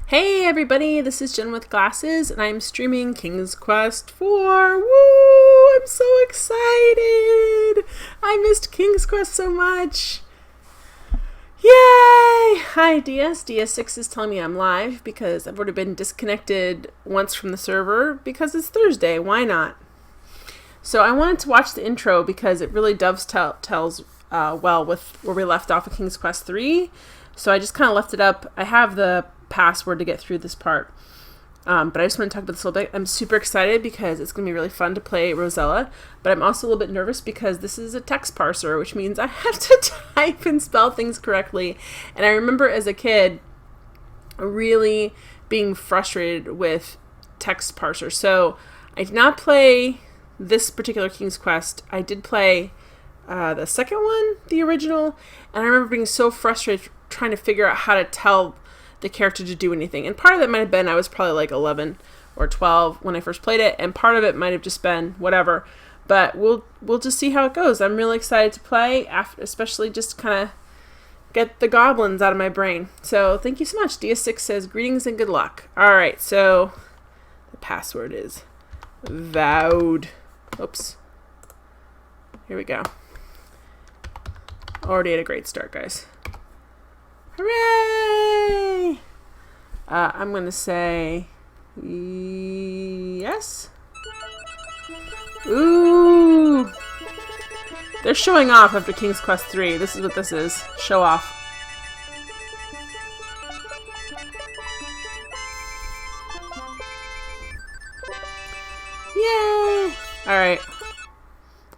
Hey everybody, this is Jen with Glasses, and I'm streaming King's Quest 4. Woo! I'm so excited! I missed King's Quest so much. Yay! Hi DS. DS6 is telling me I'm live because I've already been disconnected once from the server because it's Thursday. Why not? So I wanted to watch the intro because it really dovetails well with where we left off of King's Quest 3. So I just kind of left it up. I have the password to get through this part. But I just want to talk about this a little bit. I'm super excited because it's going to be really fun to play Rosella, but I'm also a little bit nervous because this is a text parser, which means I have to type and spell things correctly. And I remember as a kid really being frustrated with text parser. So I did not play this particular King's Quest. I did play the second one, the original, and I remember being so frustrated trying to figure out how to tell the character to do anything. And part of it might have been I was probably like 11 or 12 when I first played it, and part of it might have just been whatever. But we'll just see how it goes. I'm really excited to play, especially just kind of get the goblins out of my brain. So thank you so much. DS6 says greetings and good luck. Alright, so the password is vowed. Oops. Here we go. Already had a great start, guys. Hooray! I'm going to say yes. Ooh! They're showing off after King's Quest 3. This is what this is. Show off. Yay! Alright.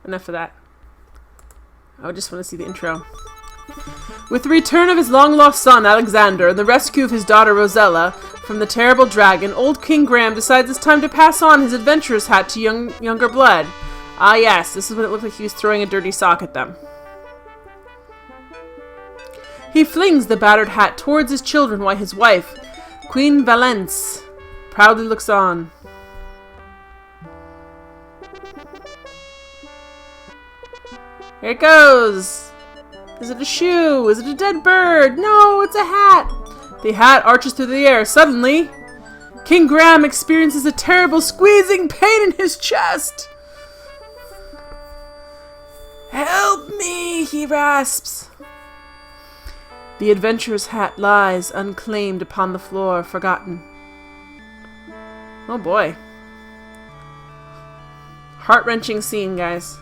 Enough of that. I just want to see the intro. With the return of his long-lost son, Alexander, and the rescue of his daughter, Rosella, from the terrible dragon, old King Graham decides it's time to pass on his adventurer's hat to younger blood. Ah yes, this is when it looked like he was throwing a dirty sock at them. He flings the battered hat towards his children while his wife, Queen Valence, proudly looks on. Here it goes! Is it a shoe? Is it a dead bird? No, it's a hat! The hat arches through the air. Suddenly, King Graham experiences a terrible squeezing pain in his chest. Help me, he rasps. The adventurer's hat lies unclaimed upon the floor, forgotten. Oh boy. Heart-wrenching scene, guys.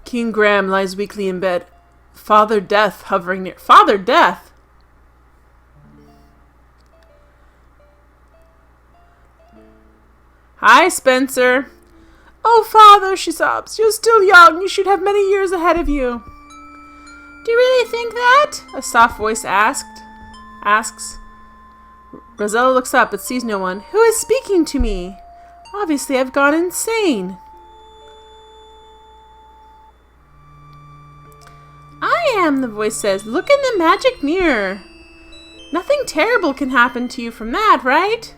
King Graham lies weakly in bed. Father Death hovering near. Father Death? Hi, Spencer. Oh, Father, she sobs. You're still young. You should have many years ahead of you. Do you really think that? A soft voice asks. Rosella looks up but sees no one. Who is speaking to me? Obviously, I've gone insane. I am, the voice says. Look in the magic mirror. Nothing terrible can happen to you from that, right?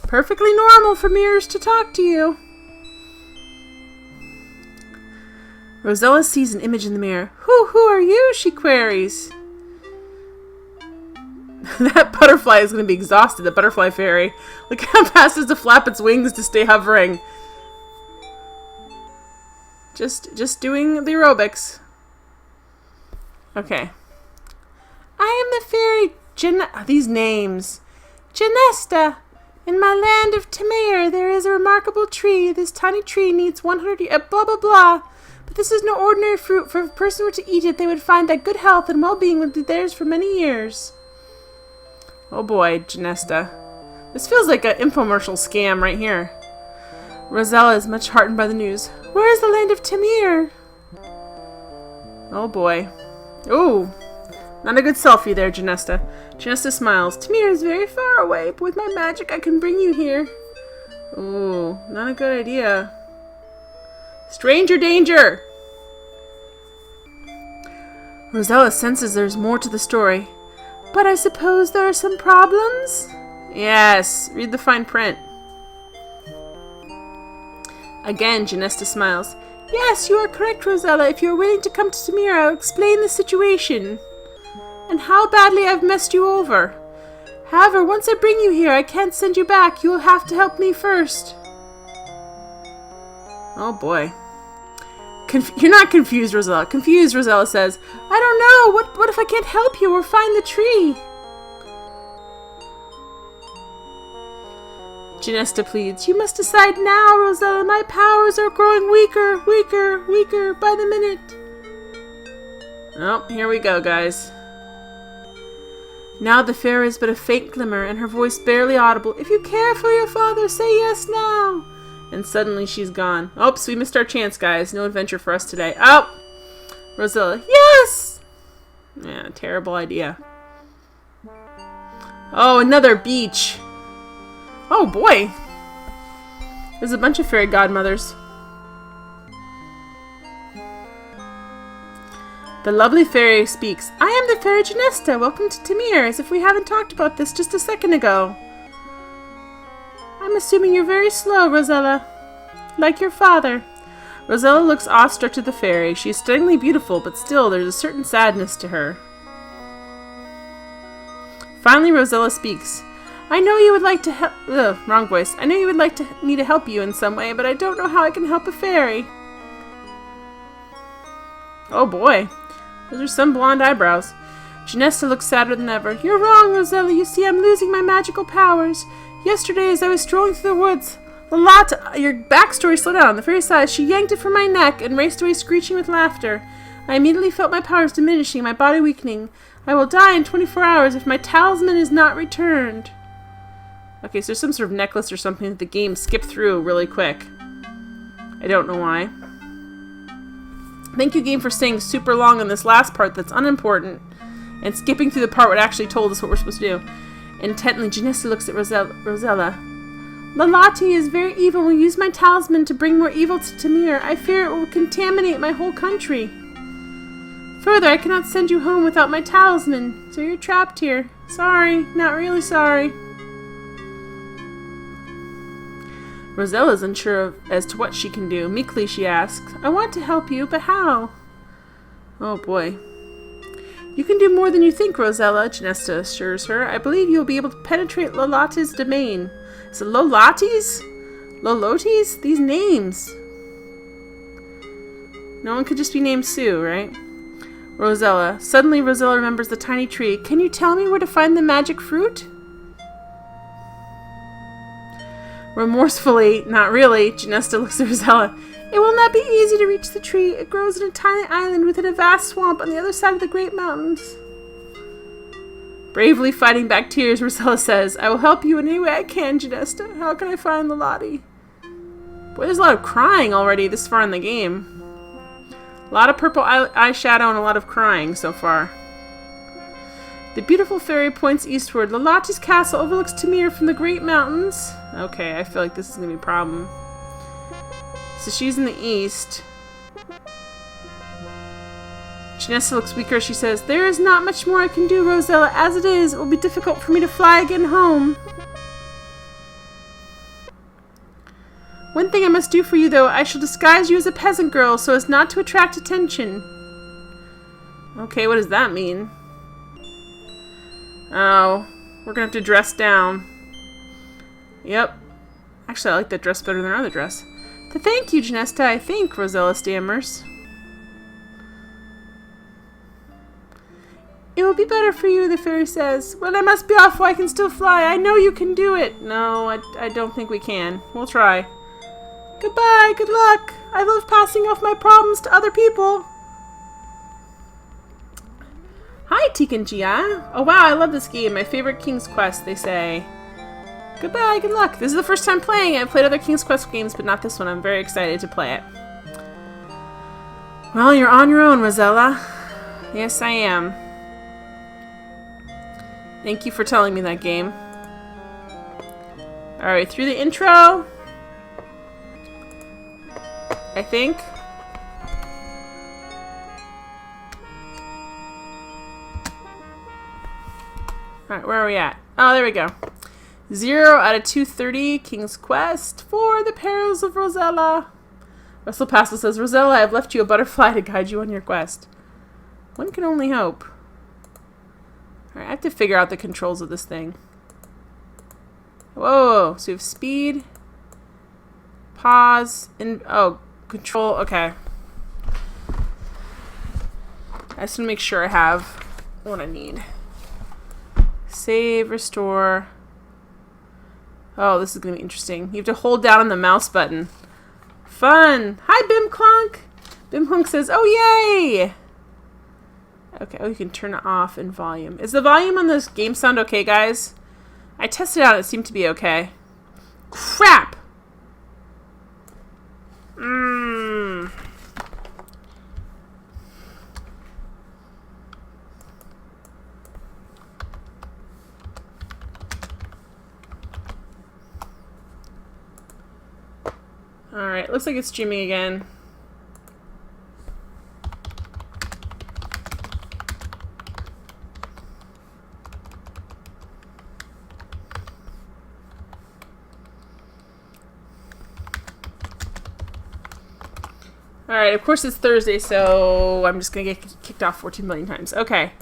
Perfectly normal for mirrors to talk to you. Rosella sees an image in the mirror. Who are you? She queries. That butterfly is going to be exhausted, the butterfly fairy. Look how fast it has to flap its wings to stay hovering. Just doing the aerobics. Okay. I am the fairy these names. Genesta. In my land of Tamir, there is a remarkable tree. This tiny tree needs 100 blah blah blah. But this is no ordinary fruit. For if a person were to eat it, they would find that good health and well-being would be theirs for many years. Oh boy, Genesta. This feels like an infomercial scam right here. Rosella is much heartened by the news. Where is the land of Tamir? Oh boy. Ooh, not a good selfie there, Genesta. Genesta smiles. Tamir is very far away, but with my magic I can bring you here. Ooh, not a good idea. Stranger danger! Rosella senses there's more to the story. But I suppose there are some problems? Yes, read the fine print. Again, Genesta smiles. Yes, you are correct, Rosella. If you are willing to come to Tamir, I'll explain the situation and how badly I've messed you over. However, once I bring you here, I can't send you back. You will have to help me first. Oh boy. You're not confused, Rosella. Confused, Rosella says. I don't know. What if I can't help you or find the tree? Ginesta pleads. You must decide now, Rosella. My powers are growing weaker by the minute. Oh, here we go, guys. Now the fairy is but a faint glimmer, and her voice barely audible. If you care for your father, say yes now. And suddenly she's gone. Oops, we missed our chance, guys. No adventure for us today. Oh! Rosella, yes! Yeah, terrible idea. Oh, another beach. Oh, boy. There's a bunch of fairy godmothers. The lovely fairy speaks. I am the fairy Ginesta. Welcome to Tamir, as if we haven't talked about this just a second ago. I'm assuming you're very slow, Rosella. Like your father. Rosella looks awestruck at the fairy. She is stunningly beautiful, but still there's a certain sadness to her. Finally, Rosella speaks. I know you would like to help... wrong voice. I know you would like me to help you in some way, but I don't know how I can help a fairy. Oh boy. Those are some blonde eyebrows. Ginesta looks sadder than ever. You're wrong, Rosella. You see, I'm losing my magical powers. Yesterday, as I was strolling through the woods, your backstory, slow down. The fairy sighs. She yanked it from my neck and raced away screeching with laughter. I immediately felt my powers diminishing, my body weakening. I will die in 24 hours if my talisman is not returned. Okay, so there's some sort of necklace or something that the game skipped through really quick. I don't know why. Thank you, game, for staying super long on this last part that's unimportant and skipping through the part what actually told us what we're supposed to do. Intently, Ginesta looks at Rosella. Lalati is very evil. Will use my talisman to bring more evil to Tamir. I fear it will contaminate my whole country. Further, I cannot send you home without my talisman, so you're trapped here. Sorry, not really sorry. Rosella's unsure as to what she can do. Meekly, she asks, I want to help you, but how? Oh boy. You can do more than you think, Rosella, Ginesta assures her. I believe you'll be able to penetrate Lolati's domain. Is it Lolati's? Lolotes? These names. No one could just be named Sue, right? Rosella. Suddenly, Rosella remembers the tiny tree. Can you tell me where to find the magic fruit? Remorsefully, not really, Ginesta looks at Rosella. It will not be easy to reach the tree. It grows in a tiny island within a vast swamp on the other side of the Great Mountains. Bravely fighting back tears, Rosella says, I will help you in any way I can, Ginesta. How can I find Lalati? Boy, there's a lot of crying already this far in the game. A lot of purple eyeshadow and a lot of crying so far. The beautiful fairy points eastward. Lalati's castle overlooks Tamir from the Great Mountains. Okay, I feel like this is going to be a problem. So she's in the east. Ginesta looks weaker. She says, There is not much more I can do, Rosella. As it is, it will be difficult for me to fly again home. One thing I must do for you, though. I shall disguise you as a peasant girl so as not to attract attention. Okay, what does that mean? Oh, we're going to have to dress down. Yep. Actually, I like that dress better than our other dress. Thank you, Ginesta, I think, Rosella stammers. It will be better for you, the fairy says. Well, I must be off while I can still fly. I know you can do it. No, I don't think we can. We'll try. Goodbye, good luck. I love passing off my problems to other people. Hi, Tikan Gia. Oh, wow, I love this game. My favorite King's Quest, they say. Goodbye, good luck. This is the first time playing. I've played other King's Quest games, but not this one. I'm very excited to play it. Well, you're on your own, Rosella. Yes, I am. Thank you for telling me that, game. Alright, through the intro. I think. Alright, where are we at? Oh, there we go. 0 out of 230, King's Quest for the Perils of Rosella. Russell Passel says, Rosella, I've left you a butterfly to guide you on your quest. One can only hope. Alright, I have to figure out the controls of this thing. Whoa, so we have speed, pause, and control, okay. I just want to make sure I have what I need. Save, restore. Oh, this is going to be interesting. You have to hold down on the mouse button. Fun! Hi, Bim Clunk! Bim Clunk says, oh, yay! Okay, you can turn it off in volume. Is the volume on this game sound okay, guys? I tested it out, it seemed to be okay. Crap! Alright, looks like it's streaming again. Alright, of course it's Thursday, so I'm just going to get kicked off 14 million times. Okay,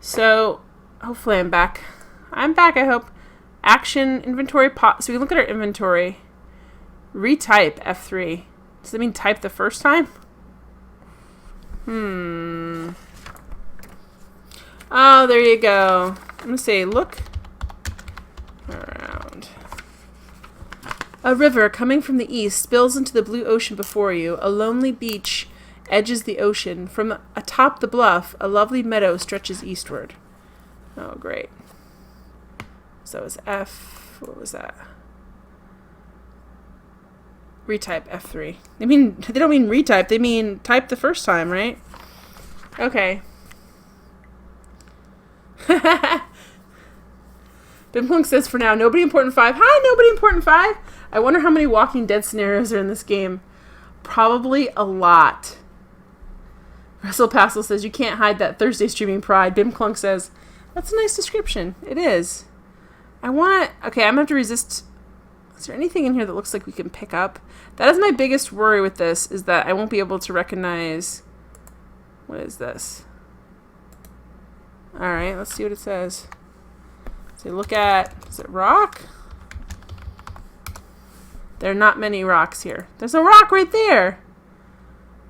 so hopefully I'm back. I'm back, I hope. Action, inventory, so we can look at our inventory. Retype F3. Does that mean type the first time? Oh, there you go. I'm going to say look around. A river coming from the east spills into the blue ocean before you. A lonely beach edges the ocean. From atop the bluff, a lovely meadow stretches eastward. Oh, great. So it was F. What was that? Retype F3. They don't mean retype. They mean type the first time, right? Okay. Bimplunk says for now, nobody important 5. Hi, nobody important 5. I wonder how many Walking Dead scenarios are in this game. Probably a lot. Russell Passel says you can't hide that Thursday streaming pride. Bimplunk says that's a nice description. It is. Okay, I'm gonna have to resist. Is there anything in here that looks like we can pick up? That is my biggest worry with this, is that I won't be able to recognize... What is this? Alright, let's see what it says. So look at... Is it rock? There are not many rocks here. There's a rock right there!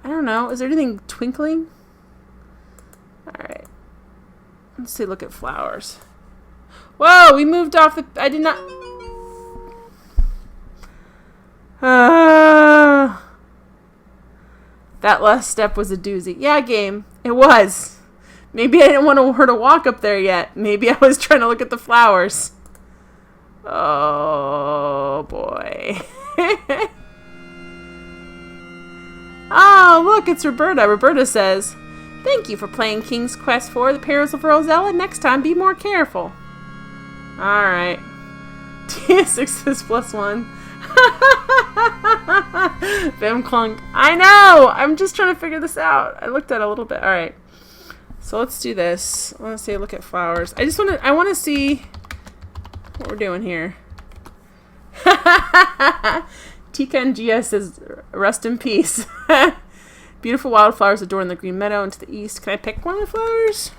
I don't know. Is there anything twinkling? Alright. Let's see, look at flowers. Whoa! We moved off the... I did not... That last step was a doozy. Yeah, game. It was. Maybe I didn't want her to walk up there yet. Maybe I was trying to look at the flowers. Oh, boy. Oh, look, it's Roberta. Roberta says, thank you for playing King's Quest for The Perils of Rosella. Next time, be more careful. Alright. TS6 is +1. Bim Clunk. I know! I'm just trying to figure this out. I looked at it a little bit. Alright. So let's do this. I want to say look at flowers. I want to see what we're doing here. Tika and Gia says, rest in peace. Beautiful wildflowers adorn the green meadow into the east. Can I pick one of the flowers?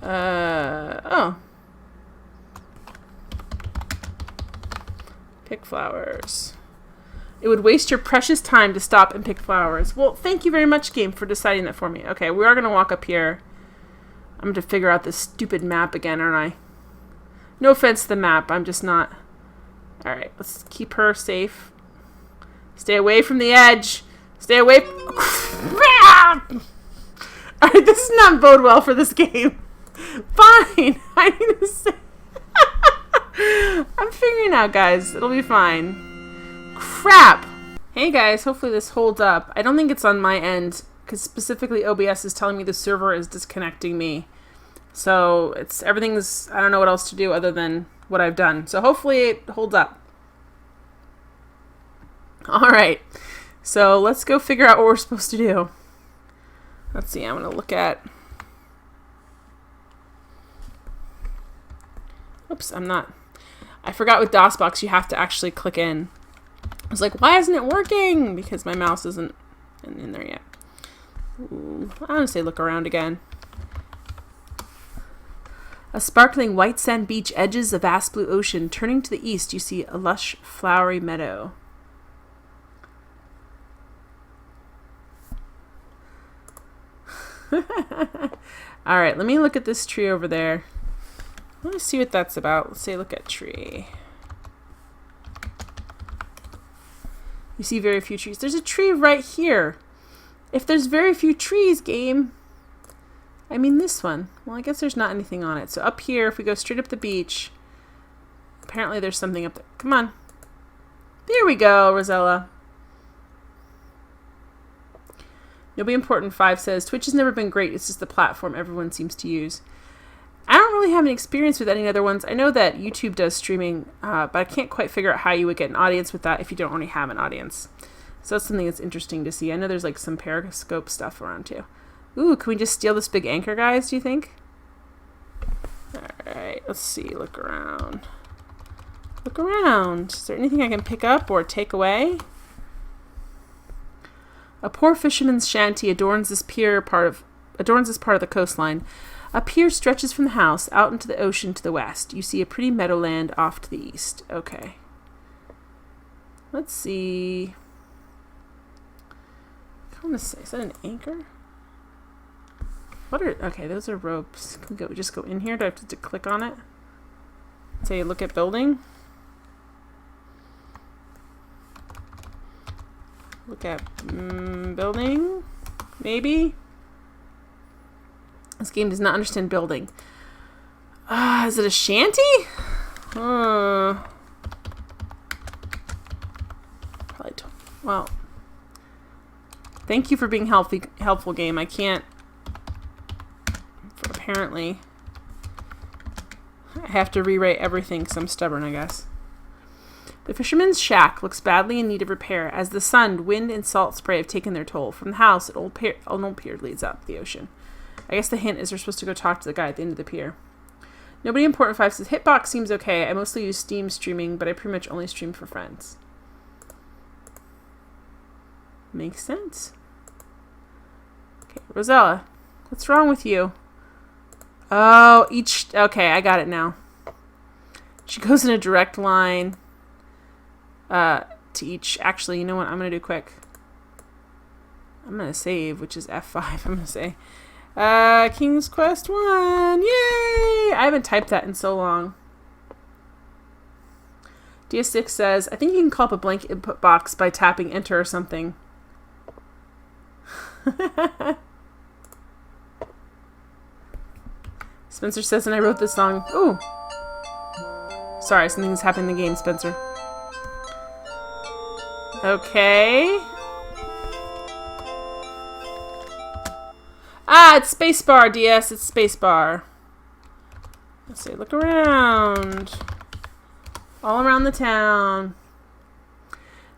Oh. Pick flowers. It would waste your precious time to stop and pick flowers. Well, thank you very much, game, for deciding that for me. Okay, we are going to walk up here. I'm going to figure out this stupid map again, aren't I? No offense to the map. I'm just not... Alright, let's keep her safe. Stay away from the edge. Stay away... Alright, this does not bode well for this game. Fine. I need to say... I'm figuring out, guys. It'll be fine. Crap! Hey, guys. Hopefully this holds up. I don't think it's on my end, because specifically OBS is telling me the server is disconnecting me. So everything's... I don't know what else to do other than what I've done. So hopefully it holds up. Alright. So let's go figure out what we're supposed to do. Let's see. I'm going to look at... Oops, I'm not... I forgot with DOSBox you have to actually click in. I was like, why isn't it working? Because my mouse isn't in there yet. Ooh, I'm going to say look around again. A sparkling white sand beach edges a vast blue ocean. Turning to the east, you see a lush, flowery meadow. All right, let me look at this tree over there. Let me see what that's about. Let's say look at tree. You see very few trees. There's a tree right here. If there's very few trees, game. I mean this one. Well, I guess there's not anything on it. So up here, if we go straight up the beach, apparently there's something up there. Come on. There we go, Rosella. Nobody Important 5 says, Twitch has never been great. It's just the platform everyone seems to use. I don't really have any experience with any other ones. I know that YouTube does streaming, but I can't quite figure out how you would get an audience with that if you don't already have an audience. So that's something that's interesting to see. I know there's like some Periscope stuff around too. Ooh, can we just steal this big anchor, guys, do you think? Alright, let's see. Look around. Look around. Is there anything I can pick up or take away? A poor fisherman's shanty adorns this part of the coastline. A pier stretches from the house out into the ocean to the west. You see a pretty meadowland off to the east. Okay. Let's see. I want to say, is that an anchor? What are, okay, those are ropes. Can we just go in here? Do I have to click on it? Say, look at building. Look at building, maybe. This game does not understand building. Is it a shanty? Probably. Well, thank you for being helpful, game. I can't. Apparently, I have to rewrite everything because I'm stubborn, I guess. The fisherman's shack looks badly in need of repair as the sun, wind, and salt spray have taken their toll. From the house, an old pier leads up the ocean. I guess the hint is we're supposed to go talk to the guy at the end of the pier. Nobody Important 5 says, Hitbox seems okay. I mostly use Steam streaming, but I pretty much only stream for friends. Makes sense. Okay, Rosella, what's wrong with you? Oh, okay, I got it now. She goes in a direct line to each. Actually, you know what? I'm going to do quick. I'm going to save, which is F5. I'm going to say, King's Quest 1. Yay! I haven't typed that in so long. DS6 says, I think you can call up a blank input box by tapping enter or something. Spencer says, and I wrote this song. Ooh. Sorry, something's happened in the game, Spencer. Okay. It's spacebar, DS. It's spacebar. Let's see. Look around. All around the town.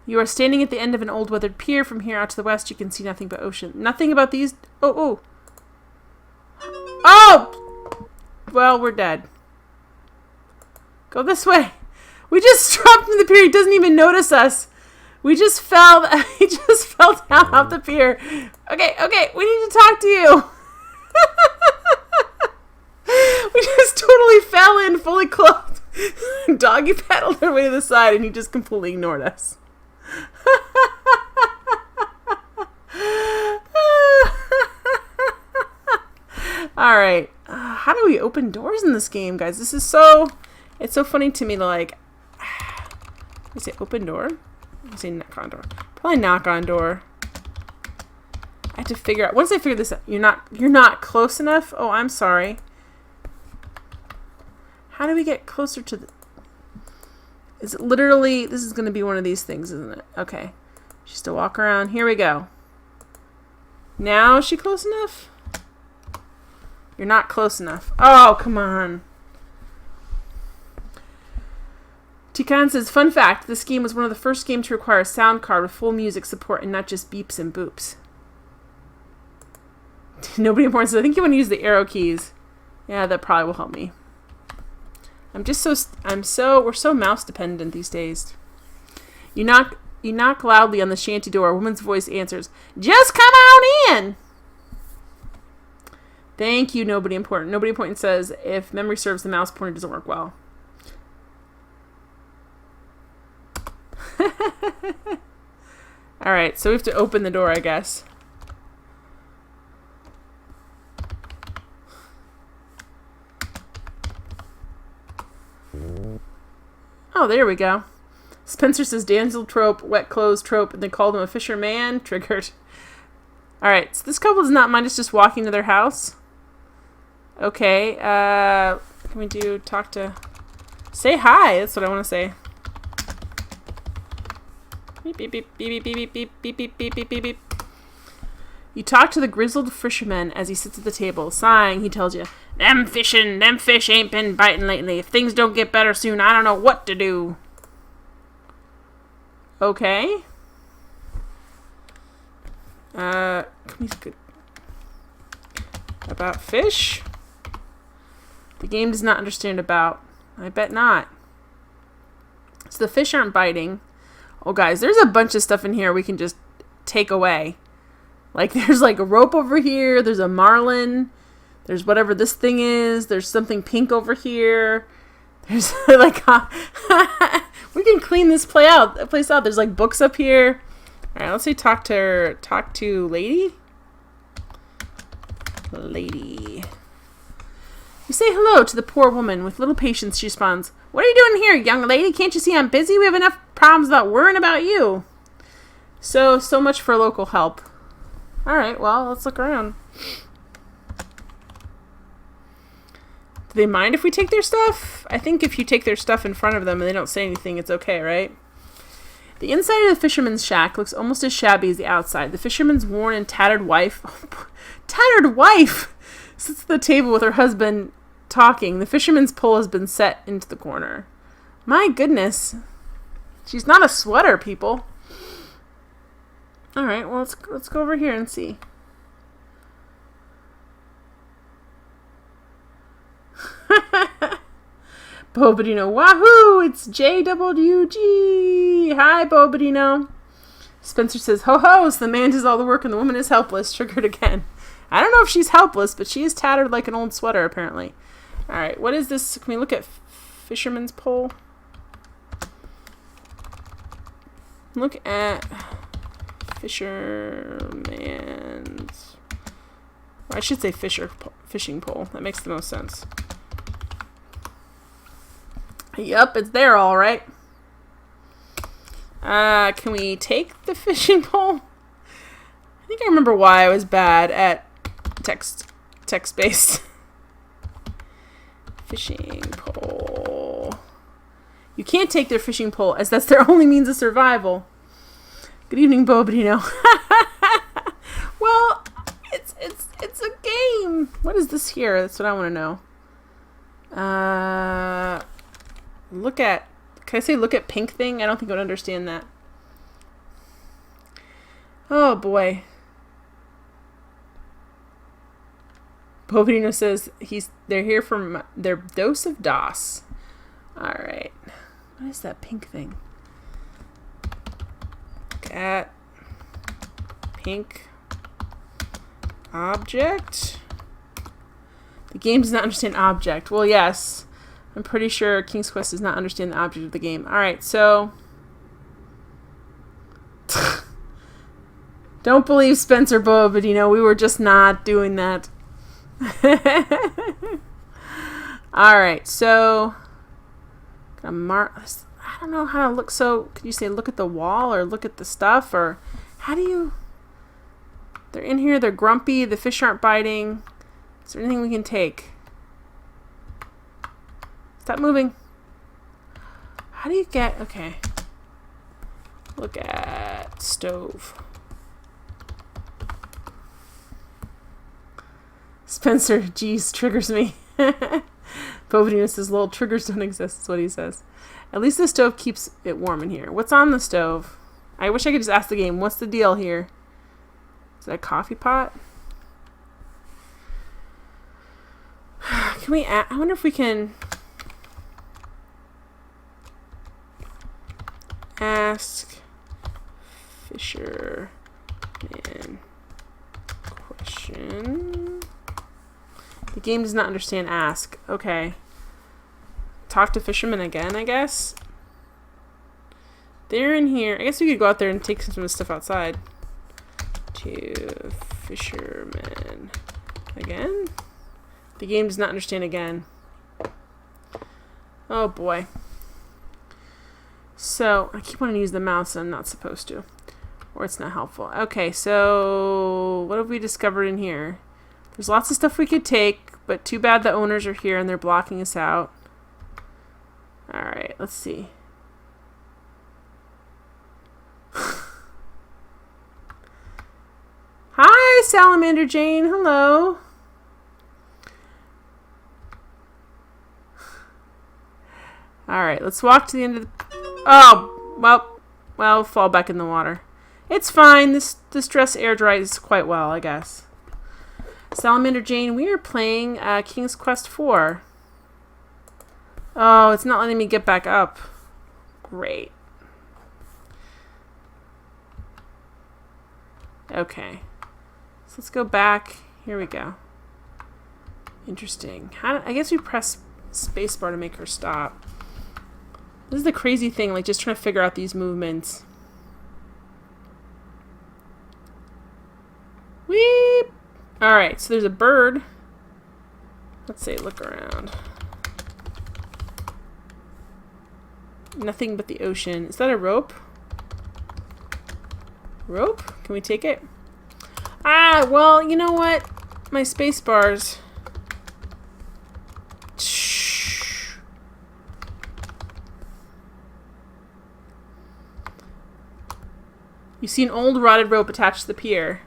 You are standing at the end of an old weathered pier. From here out to the west, you can see nothing but ocean. Nothing about these. Oh! Well, we're dead. Go this way. We just dropped from the pier. He doesn't even notice us. We just fell. He just fell down off the pier. Okay. We need to talk to you. We just totally fell in, fully clothed. Doggy paddled our way to the side, and he just completely ignored us. All right. How do we open doors in this game, guys? This is it's so funny to me to like, I say open door? I say knock on door. Probably knock on door. I have to figure out, once I figure this out, you're not close enough? Oh, I'm sorry. How do we get closer to the, is it literally, this is going to be one of these things, isn't it? Okay. Just to walk around. Here we go. Now is she close enough? You're not close enough. Oh, come on. Tikan says, fun fact, this game was one of the first games to require a sound card with full music support and not just beeps and boops. Nobody important says, I think you want to use the arrow keys. Yeah, that probably will help me. We're so mouse dependent these days. You knock loudly on the shanty door. A woman's voice answers, "Just come on in." Thank you, nobody important. Nobody important says, if memory serves, the mouse pointer doesn't work well. Alright, so we have to open the door, I guess. Oh, there we go. Spencer says damsel trope, wet clothes trope, and they called him a fisherman. Triggered. Alright, so this couple does not mind us just walking to their house. Okay, can we talk to... Say hi, that's what I want to say. Beep, beep, beep, beep, beep, beep, beep, beep, beep, beep, beep, beep, beep. You talk to the grizzled fisherman as he sits at the table. Sighing, he tells you, them fish ain't been biting lately. If things don't get better soon, I don't know what to do. Okay. About fish? The game does not understand about. I bet not. So the fish aren't biting. Oh, guys, there's a bunch of stuff in here we can just take away. Like, there's like a rope over here. There's a marlin. There's whatever this thing is. There's something pink over here. There's like, we can clean this place out. There's like books up here. All right, let's say talk to lady. Lady. You say hello to the poor woman. With little patience, she responds, "What are you doing here, young lady? Can't you see I'm busy? We have enough problems without worrying about you." So much for local help. Alright, well, let's look around. Do they mind if we take their stuff? I think if you take their stuff in front of them and they don't say anything, it's okay, right? The inside of the fisherman's shack looks almost as shabby as the outside. The fisherman's worn and tattered wife... tattered wife! Sits at the table with her husband talking. The fisherman's pole has been set into the corner. My goodness. She's not a sweater, people. Alright, well, let's go over here and see. Bobadino, wahoo! It's JWG! Hi, Bobadino. Spencer says, ho ho, so the man does all the work and the woman is helpless. Triggered again. I don't know if she's helpless, but she is tattered like an old sweater, apparently. Alright, what is this? Can we look at fisherman's pole? Look at fisherman's... I should say fishing pole. That makes the most sense. Yup, it's there all right. Can we take the fishing pole? I think I remember why I was bad at text-based. Fishing pole. You can't take their fishing pole as that's their only means of survival. Good evening, Bobadino. Well, it's a game. What is this here? That's what I want to know. Can I say look at pink thing? I don't think I would understand that. Oh boy. Bobadino says they're here for their dose of DOS. Alright. What is that pink thing? Cat. Pink. Object. The game does not understand object. Well, yes. I'm pretty sure King's Quest does not understand the object of the game. Alright, so... Don't believe Spencer Bobadino. We were just not doing that. Alright, so... I don't know how to look. So, could you say look at the wall or look at the stuff? Or how do you... They're in here. They're grumpy. The fish aren't biting. Is there anything we can take? Stop moving. How do you get... Okay. Look at stove. Spencer, geez, triggers me. Bobadino says, lol, triggers don't exist, is what he says. At least the stove keeps it warm in here. What's on the stove? I wish I could just ask the game, what's the deal here? Is that a coffee pot? Can we I wonder if we can... Ask fisherman question. The game does not understand ask. Okay. Talk to fisherman again, I guess. They're in here. I guess we could go out there and take some of the stuff outside. To fisherman again. The game does not understand again. Oh boy. So, I keep wanting to use the mouse and I'm not supposed to. Or it's not helpful. Okay, so what have we discovered in here? There's lots of stuff we could take, but too bad the owners are here and they're blocking us out. Alright, let's see. Hi, Salamander Jane. Hello. Alright, let's walk to the end of the... Oh, well, fall back in the water. It's fine. This dress air dries quite well, I guess. Salamander Jane, we are playing King's Quest IV. Oh, it's not letting me get back up. Great. Okay. So let's go back. Here we go. Interesting. I guess we press spacebar to make her stop. This is the crazy thing, like just trying to figure out these movements. Weep! Alright, so there's a bird. Let's say look around. Nothing but the ocean. Is that a rope? Rope? Can we take it? Ah, well, you know what? My space bars. Shh. You see an old rotted rope attached to the pier.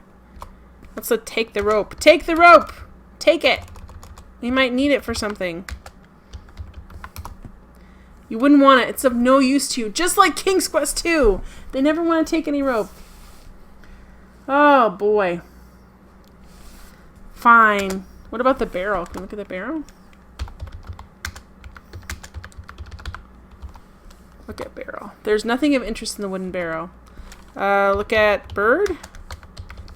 Let's take the rope. Take the rope! Take it! You might need it for something. You wouldn't want it. It's of no use to you. Just like King's Quest 2. They never want to take any rope. Oh, boy. Fine. What about the barrel? Can we look at the barrel? Look at barrel. There's nothing of interest in the wooden barrel. Look at bird.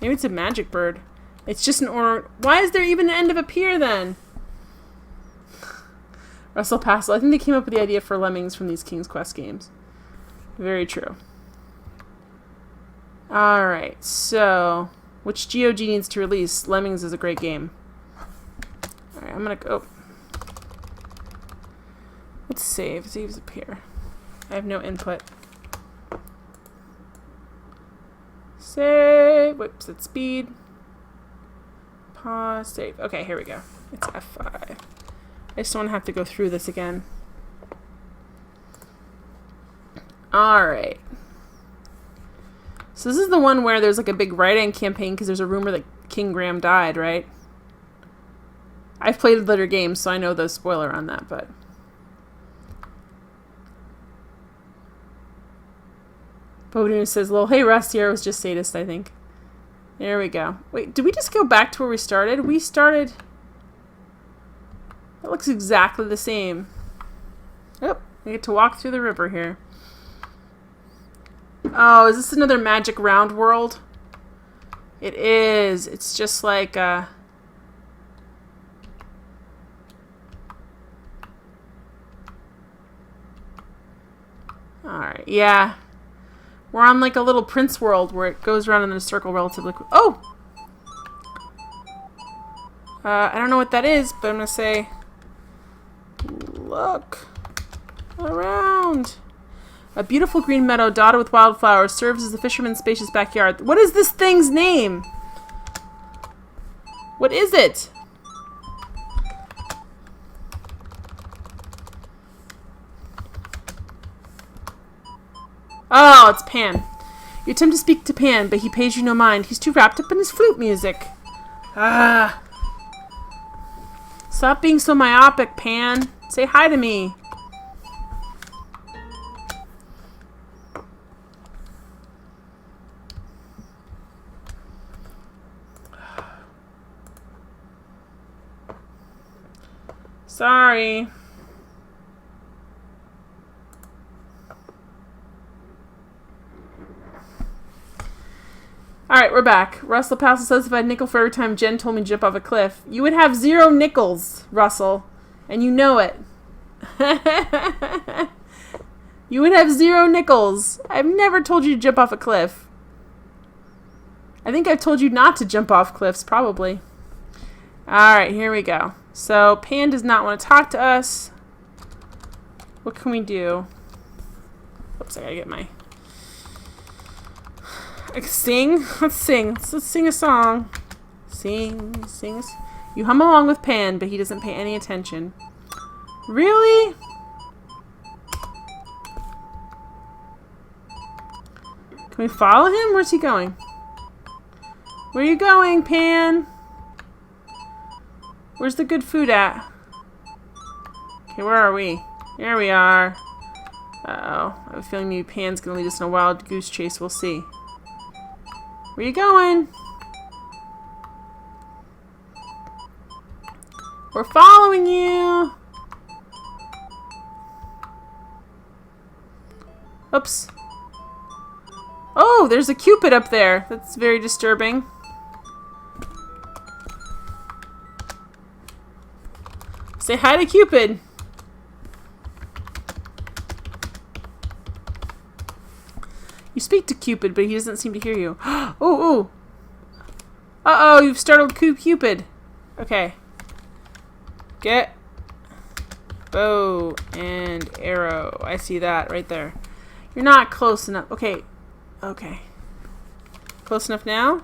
Maybe it's a magic bird. It's just an or. Why is there even an end of a pier then? Russell Passel. I think they came up with the idea for lemmings from these King's Quest games. Very true. Alright, so which GOG needs to release? Lemmings is a great game. Alright, I'm gonna go. Let's save. Save's up here. I have no input. Save. Whoops, it's speed. Pause. Save. Okay, here we go. It's F5. I just don't want to have to go through this again. Alright. So this is the one where there's like a big write-in campaign because there's a rumor that King Graham died, right? I've played later games, so I know the spoiler on that, but... Bodine says, "Lol, hey Rusty, I was just sadist, I think." There we go. Wait, did we just go back to where we started? We started... That looks exactly the same. Oh, we get to walk through the river here. Oh, is this another magic round world? It is. It's just like Alright, yeah. We're on like a little prince world where it goes around in a circle relatively quick. Oh! I don't know what that is, but I'm gonna say... Look around. A beautiful green meadow dotted with wildflowers serves as the fisherman's spacious backyard. What is this thing's name? What is it? Oh, it's Pan. You attempt to speak to Pan, but he pays you no mind. He's too wrapped up in his flute music. Ah. Stop being so myopic, Pan. Say hi to me. Sorry. Alright, we're back. Russell Passel says if I had a nickel for every time Jen told me to jump off a cliff, you would have 0 nickels, Russell. And you know it. You would have 0 nickels. I've never told you to jump off a cliff. I think I've told you not to jump off cliffs, probably. Alright, here we go. So, Pan does not want to talk to us. What can we do? Oops, I gotta get my... I can sing? Let's sing. Let's sing a song. Sing. You hum along with Pan, but he doesn't pay any attention. Really? Can we follow him? Where's he going? Where are you going, Pan? Where's the good food at? Okay, where are we? Here we are. Uh-oh. I have a feeling maybe Pan's gonna lead us in a wild goose chase. We'll see. Where you going? We're following you. Oops. Oh, there's a Cupid up there. That's very disturbing. Say hi to Cupid. You speak to Cupid, but he doesn't seem to hear you. Ooh. Uh-oh, you've startled Cupid. Okay. Get bow and arrow. I see that right there. You're not close enough. Okay. Close enough now?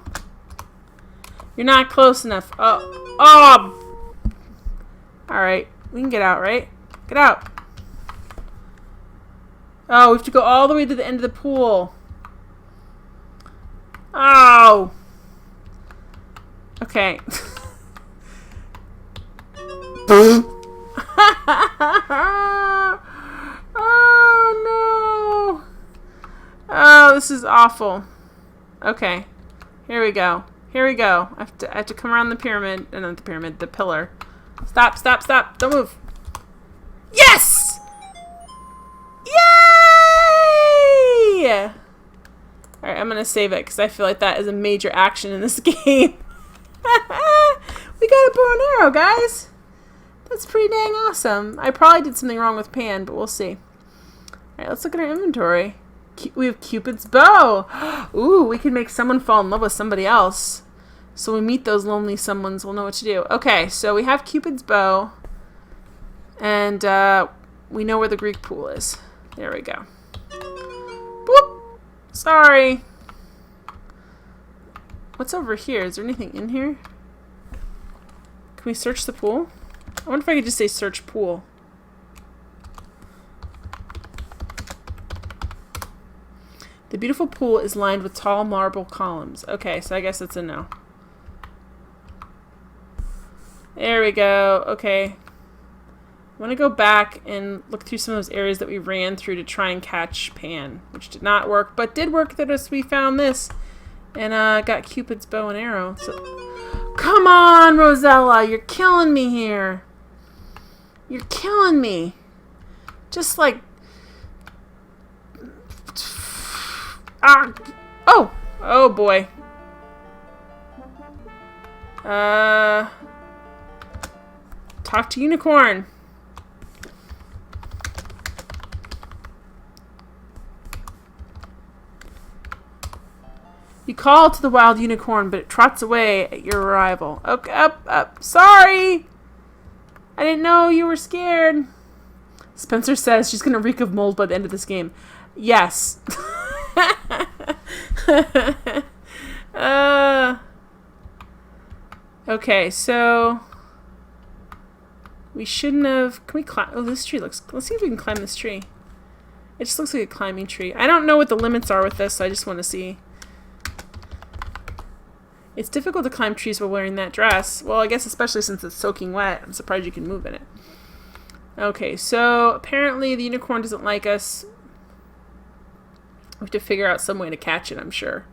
You're not close enough. Oh! Alright. We can get out, right? Get out. Oh, we have to go all the way to the end of the pool. Oh! Okay. Oh, no! Oh, this is awful. Okay. Here we go. I have to come around the pyramid. Not the pyramid, the pillar. Stop. Don't move. Yes! Yay! Alright, I'm going to save it because I feel like that is a major action in this game. We got a bow and arrow, guys. That's pretty dang awesome. I probably did something wrong with Pan, but we'll see. Alright, let's look at our inventory. We have Cupid's bow. Ooh, we can make someone fall in love with somebody else. So when we meet those lonely someones, we'll know what to do. Okay, so we have Cupid's bow. And we know where the Greek pool is. There we go. Boop! Sorry. What's over here? Is there anything in here? Can we search the pool? I wonder if I could just say search pool. The beautiful pool is lined with tall marble columns. Okay, so I guess it's a no. There we go. Okay. I want to go back and look through some of those areas that we ran through to try and catch Pan, which did not work, but did work that as we found this and got Cupid's bow and arrow. So, come on, Rosella, you're killing me here. You're killing me. Just like... Oh boy. Talk to Unicorn. You call to the wild unicorn, but it trots away at your arrival. Okay, up. Sorry! I didn't know you were scared. Spencer says she's going to reek of mold by the end of this game. Yes. Okay, so... we shouldn't have... Can we climb... Oh, this tree looks... Let's see if we can climb this tree. It just looks like a climbing tree. I don't know what the limits are with this, so I just want to see... It's difficult to climb trees while wearing that dress. Well, I guess especially since it's soaking wet. I'm surprised you can move in it. Okay, so apparently the unicorn doesn't like us. We have to figure out some way to catch it, I'm sure.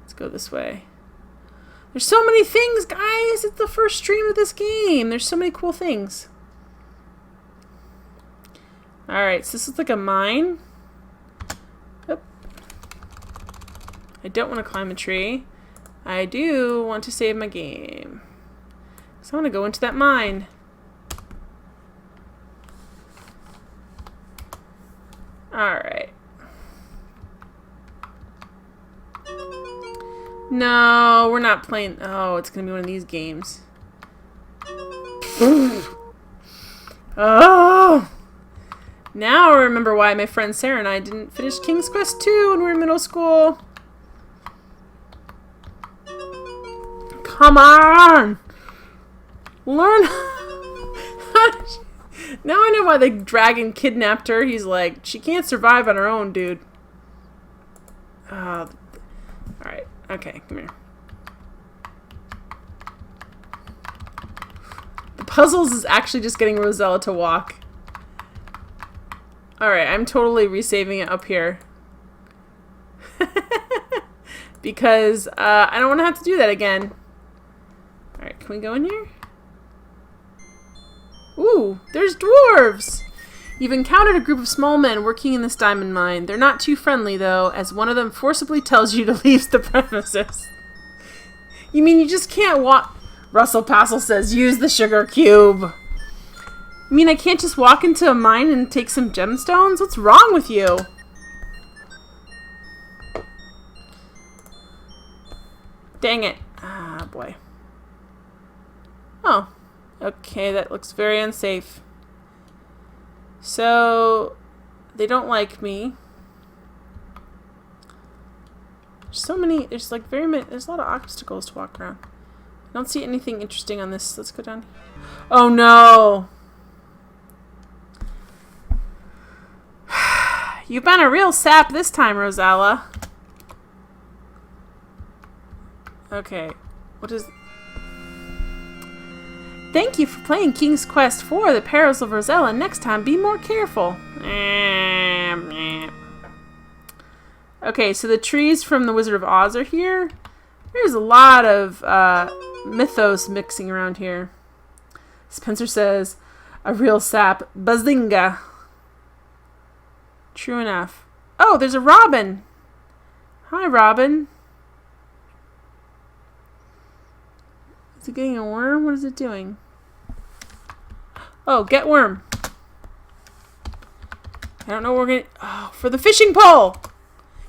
Let's go this way. There's so many things, guys! It's the first stream of this game. There's so many cool things. Alright, so this is like a mine. Oop. I don't want to climb a tree. I do want to save my game. So I want to go into that mine. Alright. No, we're not playing. Oh, it's going to be one of these games. Oh! Now I remember why my friend Sarah and I didn't finish King's Quest 2 when we were in middle school. Come on! Learn. Now I know why the dragon kidnapped her. He's like, she can't survive on her own, dude. Alright, okay, come here. The puzzles is actually just getting Rosella to walk. Alright, I'm totally resaving it up here. Because I don't want to have to do that again. Alright, can we go in here? Ooh, there's dwarves! You've encountered a group of small men working in this diamond mine. They're not too friendly, though, as one of them forcibly tells you to leave the premises. You mean you just can't walk... Russell Passel says, use the sugar cube. You mean I can't just walk into a mine and take some gemstones? What's wrong with you? Dang it. Ah, boy. Oh. Okay, that looks very unsafe. So, they don't like me. There's so many, there's like there's a lot of obstacles to walk around. I don't see anything interesting on this. Let's go down here. Oh no! You've been a real sap this time, Rosella. Okay, what is... Thank you for playing King's Quest 4, The Perils of Rosella. Next time, be more careful. Okay, so the trees from The Wizard of Oz are here. There's a lot of mythos mixing around here. Spencer says, a real sap. Bazinga. True enough. Oh, there's a robin. Hi, Robin. Is it getting a worm? What is it doing? Oh, get worm. I don't know what we're gonna... Oh, for the fishing pole!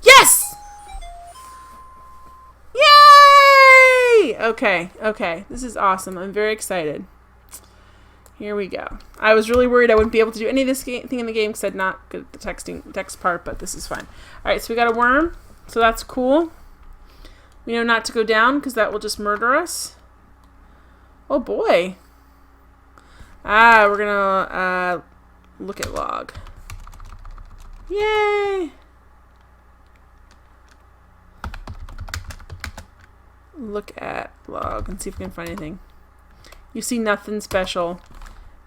Yes! Yay! Okay, okay. This is awesome. I'm very excited. Here we go. I was really worried I wouldn't be able to do any of this thing in the game because I'm not good at the text part, but this is fine. Alright, so we got a worm. So that's cool. We know not to go down because that will just murder us. Oh boy. Ah, we're gonna look at log. Yay! Look at log and see if we can find anything. You see nothing special.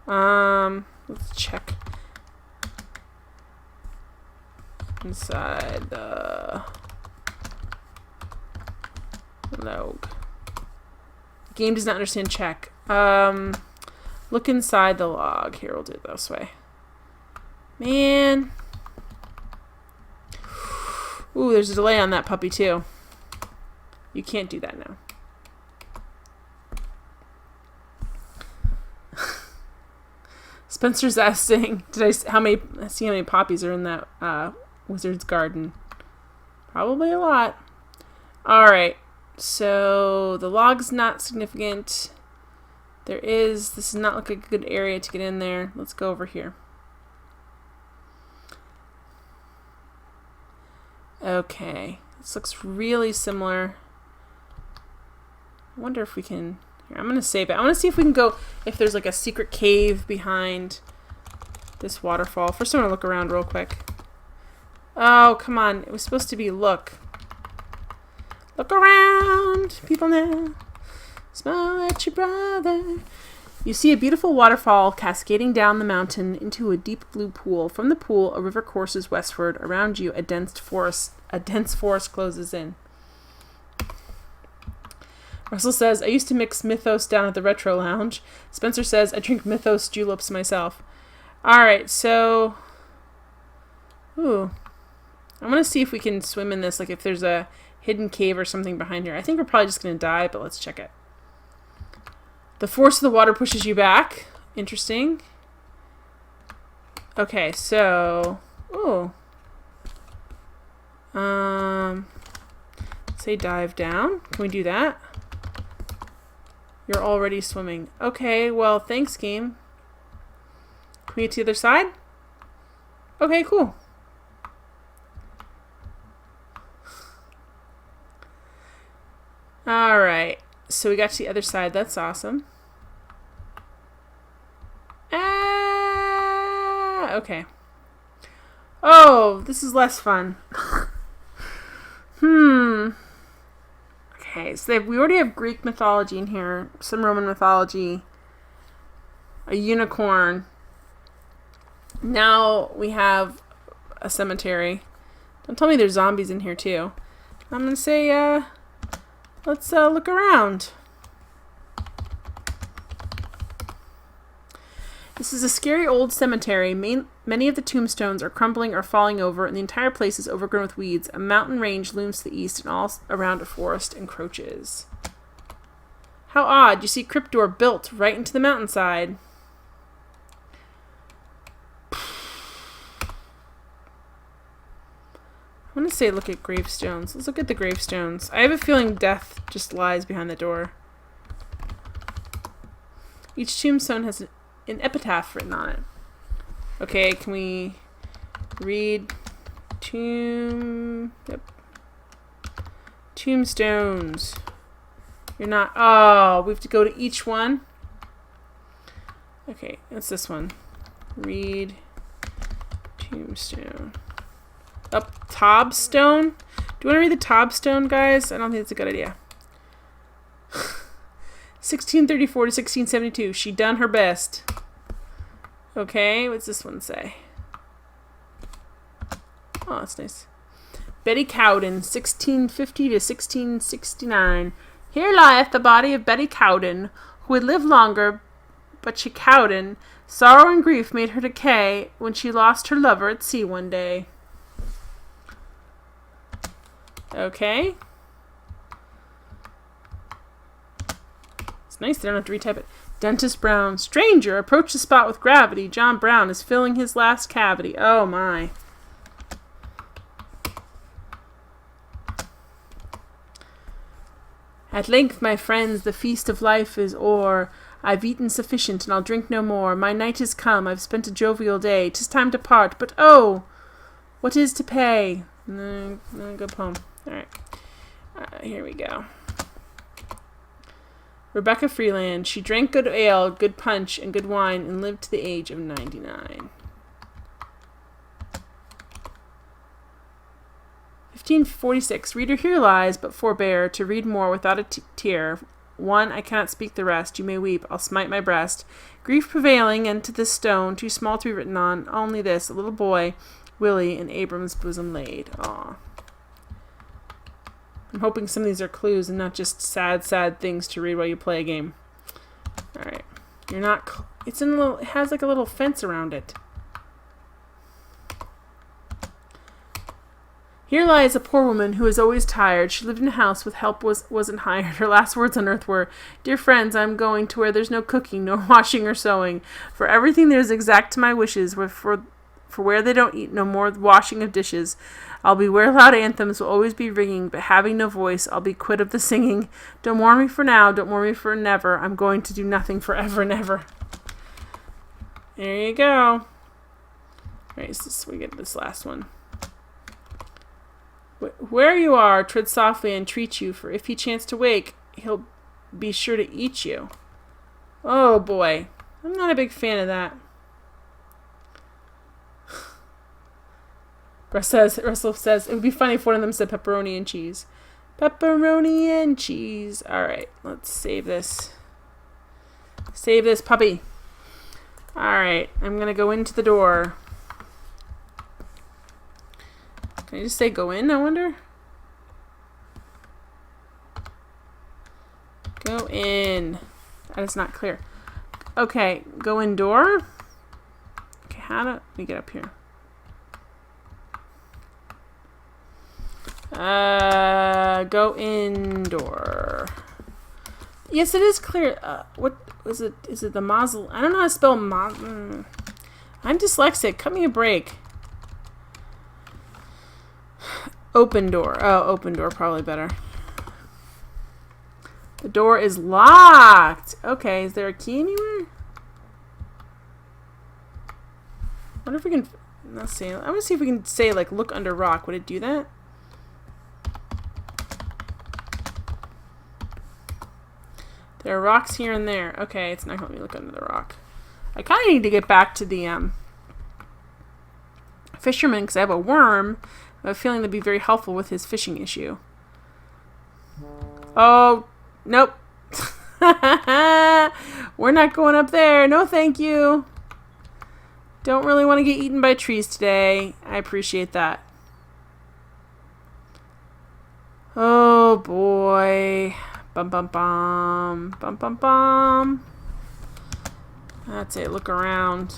Let's check inside the log. The game does not understand check. Look inside the log. Here, we'll do it this way. Man. Ooh, there's a delay on that puppy too. You can't do that now. Spencer's asking, see how many poppies are in that wizard's garden? Probably a lot. Alright, so the log's not significant. This does not look like a good area to get in there. Let's go over here. Okay, this looks really similar. I wonder if we can... Here, I'm going to save it. I want to see if we can go... If there's like a secret cave behind this waterfall. First, I'm going to look around real quick. Oh, come on. It was supposed to be look. Look around, people now. Smile at your brother. You see a beautiful waterfall cascading down the mountain into a deep blue pool. From the pool, a river courses westward. Around you, a dense forest closes in. Russell says, I used to mix Mythos down at the Retro Lounge. Spencer says, I drink Mythos juleps myself. Alright, so... Ooh. I want to see if we can swim in this, like if there's a hidden cave or something behind here. I think we're probably just going to die, but let's check it. The force of the water pushes you back. Interesting. Okay, so... Ooh. Say dive down. Can we do that? You're already swimming. Okay, well, thanks, game. Can we get to the other side? Okay, cool. Alright, so we got to the other side. That's awesome. Okay. Oh, this is less fun. Okay, so we already have Greek mythology in here, some Roman mythology, a unicorn. Now we have a cemetery. Don't tell me there's zombies in here too. I'm gonna say, let's look around. This is a scary old cemetery. Many of the tombstones are crumbling or falling over, and the entire place is overgrown with weeds. A mountain range looms to the east, and all around a forest encroaches. How odd. You see crypt door built right into the mountainside. I want to say look at gravestones. Let's look at the gravestones. I have a feeling death just lies behind the door. Each tombstone has an epitaph written on it. Okay, can we read tombstones? You're not... Oh, we have to go to each one? Okay, it's this one. Read tombstone. Up Tobstone? Do you want to read the Tobstone, guys? I don't think it's a good idea. 1634 to 1672. She done her best. Okay, what's this one say? Oh, that's nice. Betty Cowden, 1650 to 1669. Here lieth the body of Betty Cowden, who had lived longer, but she Cowden. Sorrow and grief made her decay when she lost her lover at sea one day. Okay. It's nice, they don't have to retype it. Dentist Brown. Stranger, approach the spot with gravity. John Brown is filling his last cavity. Oh my. At length, my friends, the feast of life is o'er. I've eaten sufficient, and I'll drink no more. My night is come, I've spent a jovial day. 'Tis time to part, but oh, what is to pay? Good poem. Alright. Here we go. Rebecca Freeland. She drank good ale, good punch, and good wine, and lived to the age of 99. 1546. Reader, here lies, but forbear to read more without a tear. One, I cannot speak the rest. You may weep, I'll smite my breast. Grief prevailing, and to this stone, too small to be written on, only this, a little boy, Willie, in Abram's bosom laid. Aw. I'm hoping some of these are clues and not just sad, sad things to read while you play a game. Alright. You're not... It's in a little... It has like a little fence around it. Here lies a poor woman who is always tired. She lived in a house with help wasn't hired. Her last words on earth were, "Dear friends, I'm going to where there's no cooking, nor washing or sewing. For everything there's exact to my wishes. For where they don't eat, no more washing of dishes. I'll be where loud anthems will always be ringing, but having no voice, I'll be quit of the singing. Don't mourn me for now, don't mourn me for never. I'm going to do nothing forever and ever." There you go. Alright, so we get this last one. Where you are, tread softly and treat you, for if he chance to wake, he'll be sure to eat you. Oh boy, I'm not a big fan of that. Russell says, it would be funny if one of them said pepperoni and cheese. Pepperoni and cheese. Alright, let's save this. Save this puppy. Alright, I'm going to go into the door. Can I just say go in, I wonder? Go in. That is not clear. Okay, go in door. Okay, how do we get up here? Go indoor. Yes, it is clear. What is it? Is it the mausoleum? I don't know how to spell I'm dyslexic. Cut me a break. Open door. Oh, open door. Probably better. The door is locked. Okay, is there a key anywhere? I wonder if we can... Let's see. I'm going to see if we can say, like, look under rock. Would it do that? There are rocks here and there. Okay, it's not going to let me look under the rock. I kind of need to get back to the fisherman because I have a worm. I have a feeling that'd be very helpful with his fishing issue. Oh, nope. We're not going up there. No, thank you. Don't really want to get eaten by trees today. I appreciate that. Oh, boy. Bum, bum, bum. Bum, bum, bum. That's it. Look around.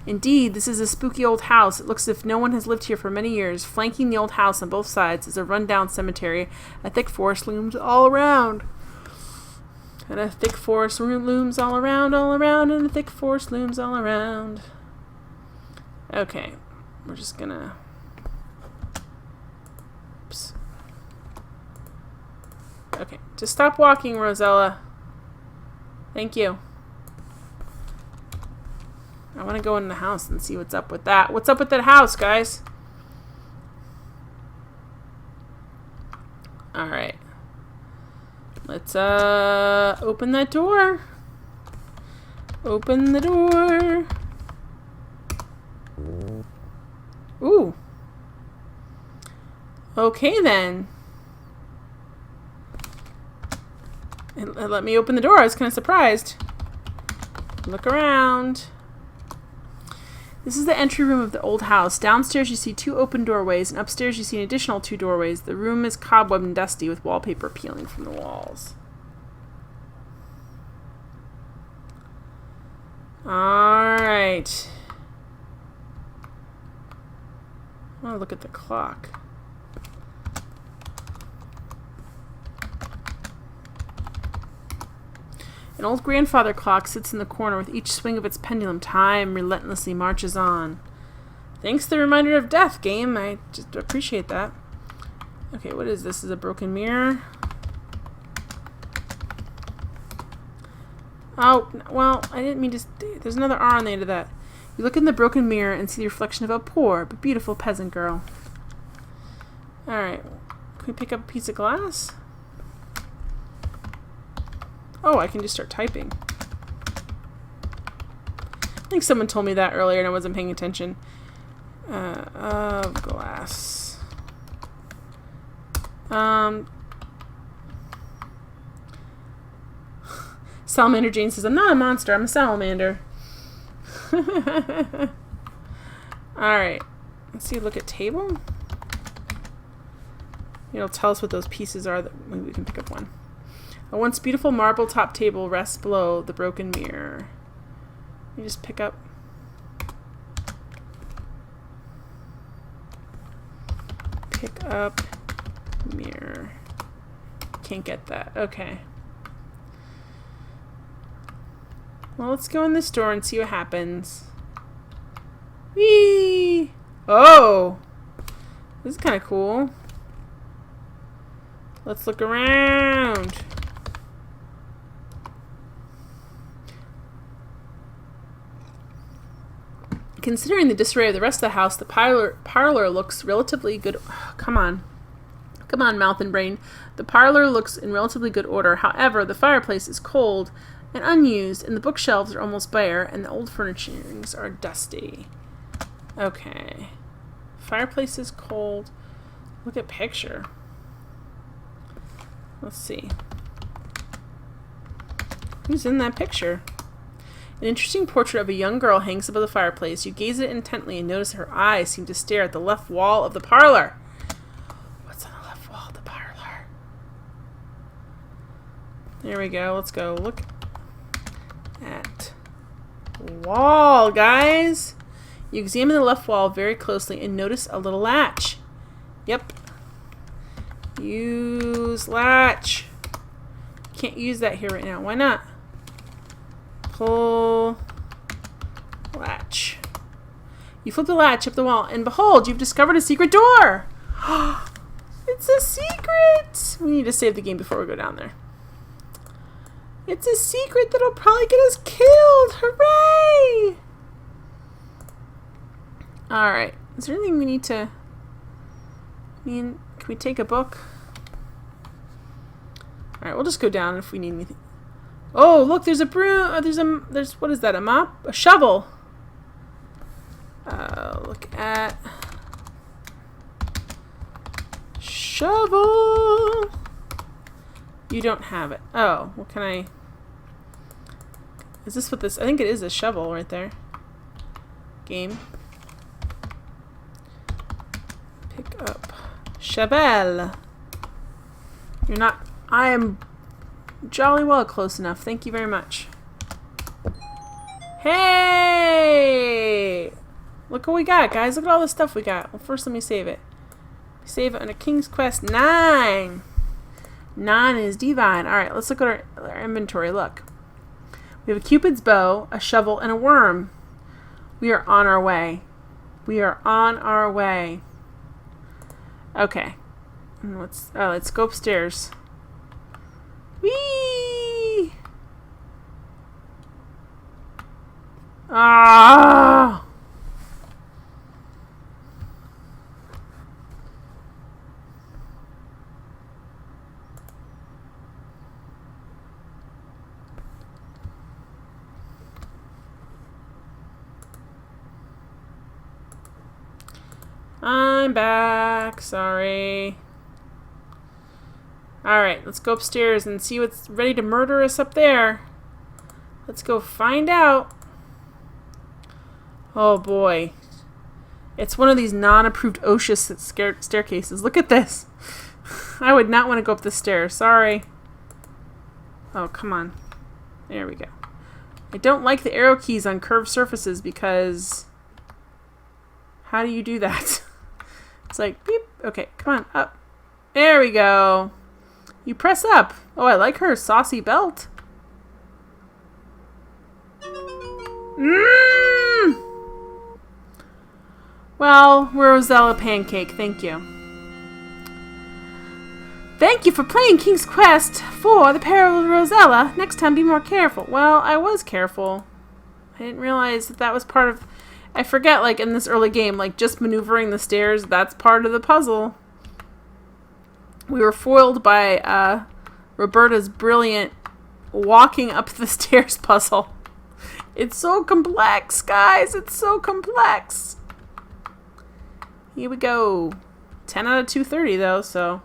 Indeed, this is a spooky old house. It looks as if no one has lived here for many years. Flanking the old house on both sides is a run-down cemetery. A thick forest looms all around. And a thick forest looms all around, and a thick forest looms all around. Okay, we're just gonna... Oops. Okay, just stop walking, Rosella. Thank you. I want to go in the house and see what's up with that. What's up with that house, guys? Alright. Let's open that door. Open the door. Ooh. Okay then. It let me open the door. I was kind of surprised. Look around. This is the entry room of the old house. Downstairs you see 2 open doorways, and upstairs you see an additional 2 doorways. The room is cobwebbed and dusty with wallpaper peeling from the walls. Alright. I want to look at the clock. An old grandfather clock sits in the corner. With each swing of its pendulum, time relentlessly marches on. Thanks for the reminder of death, game. I just appreciate that. Okay, what is this? This is a broken mirror. Oh, well, I didn't mean to... There's another R on the end of that. You look in the broken mirror and see the reflection of a poor but beautiful peasant girl. Alright. Can we pick up a piece of glass? Oh, I can just start typing. I think someone told me that earlier and I wasn't paying attention. Of glass. Salamander Jane says, I'm not a monster, I'm a salamander. Alright. Let's see, look at table. It'll tell us what those pieces are. That maybe we can pick up one. A once beautiful marble top table rests below the broken mirror. You just pick up. Pick up mirror. Can't get that. Okay. Well, let's go in this door and see what happens. Whee! Oh! This is kind of cool. Let's look around. Considering the disarray of the rest of the house, the parlor looks relatively good. Oh, come on. Come on, mouth and brain. The parlor looks in relatively good order. However, the fireplace is cold and unused, and the bookshelves are almost bare, and the old furnishings are dusty. Okay. Fireplace is cold. Look at picture. Let's see. Who's in that picture? An interesting portrait of a young girl hangs above the fireplace. You gaze at it intently and notice her eyes seem to stare at the left wall of the parlor. What's on the left wall of the parlor? There we go. Let's go look at the wall, guys. You examine the left wall very closely and notice a little latch. Yep. Use latch. Can't use that here right now. Why not? Pull latch. You flip the latch up the wall, and behold, you've discovered a secret door. It's a secret. We need to save the game before we go down there. It's a secret that'll probably get us killed. Hooray! Alright. Is there anything we need to... can we take a book? Alright, we'll just go down if we need anything. Oh, look, there's a broom. There's what is that? A mop? A shovel. Look at... shovel. You don't have it. Oh, what can I... Is this what this... I think it is a shovel right there. Game. Pick up. Shovel. You're not... I am jolly well close enough. Thank you very much. Hey! Look what we got, guys. Look at all the stuff we got. Well, first let me save it. Save it under King's Quest 9. 9 is divine. Alright, let's look at our inventory. Look. We have a Cupid's bow, a shovel, and a worm. We are on our way. We are on our way. Okay. And let's go upstairs. Whee! Ah! I'm back. Sorry. Alright, let's go upstairs and see what's ready to murder us up there. Let's go find out. Oh boy. It's one of these non-approved OSHA staircases. Look at this. I would not want to go up the stairs. Sorry. Oh, come on. There we go. I don't like the arrow keys on curved surfaces because... How do you do that? It's like, beep. Okay, come on, up. There we go. You press up. Oh, I like her saucy belt. Well, Rosella Pancake, thank you. Thank you for playing King's Quest for the Peril of Rosella. Next time, be more careful. Well, I was careful. I didn't realize that was part of... I forget, like, in this early game, like, just maneuvering the stairs, that's part of the puzzle. We were foiled by Roberta's brilliant walking up the stairs puzzle. It's so complex, guys. It's so complex. Here we go. 10 out of 230, though, so...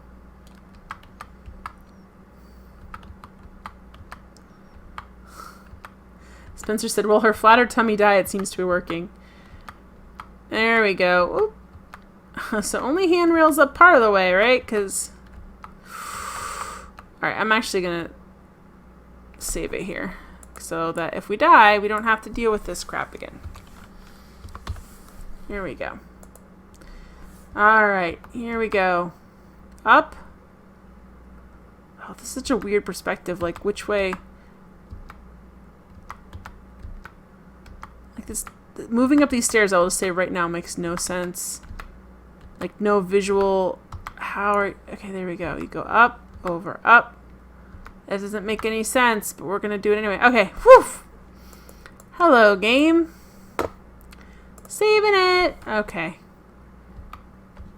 Spencer said, well, her flatter tummy diet seems to be working. There we go. Oop. So only handrails up part of the way, right? Because... Alright, I'm actually going to save it here. So that if we die, we don't have to deal with this crap again. Here we go. Alright, here we go. Up. Oh, this is such a weird perspective. Like, which way... Like this... Moving up these stairs, I'll just say right now, makes no sense. Like, no visual... Okay, there we go. You go up, over, up. That doesn't make any sense, but we're going to do it anyway. Okay, whew! Hello, game. Saving it. Okay.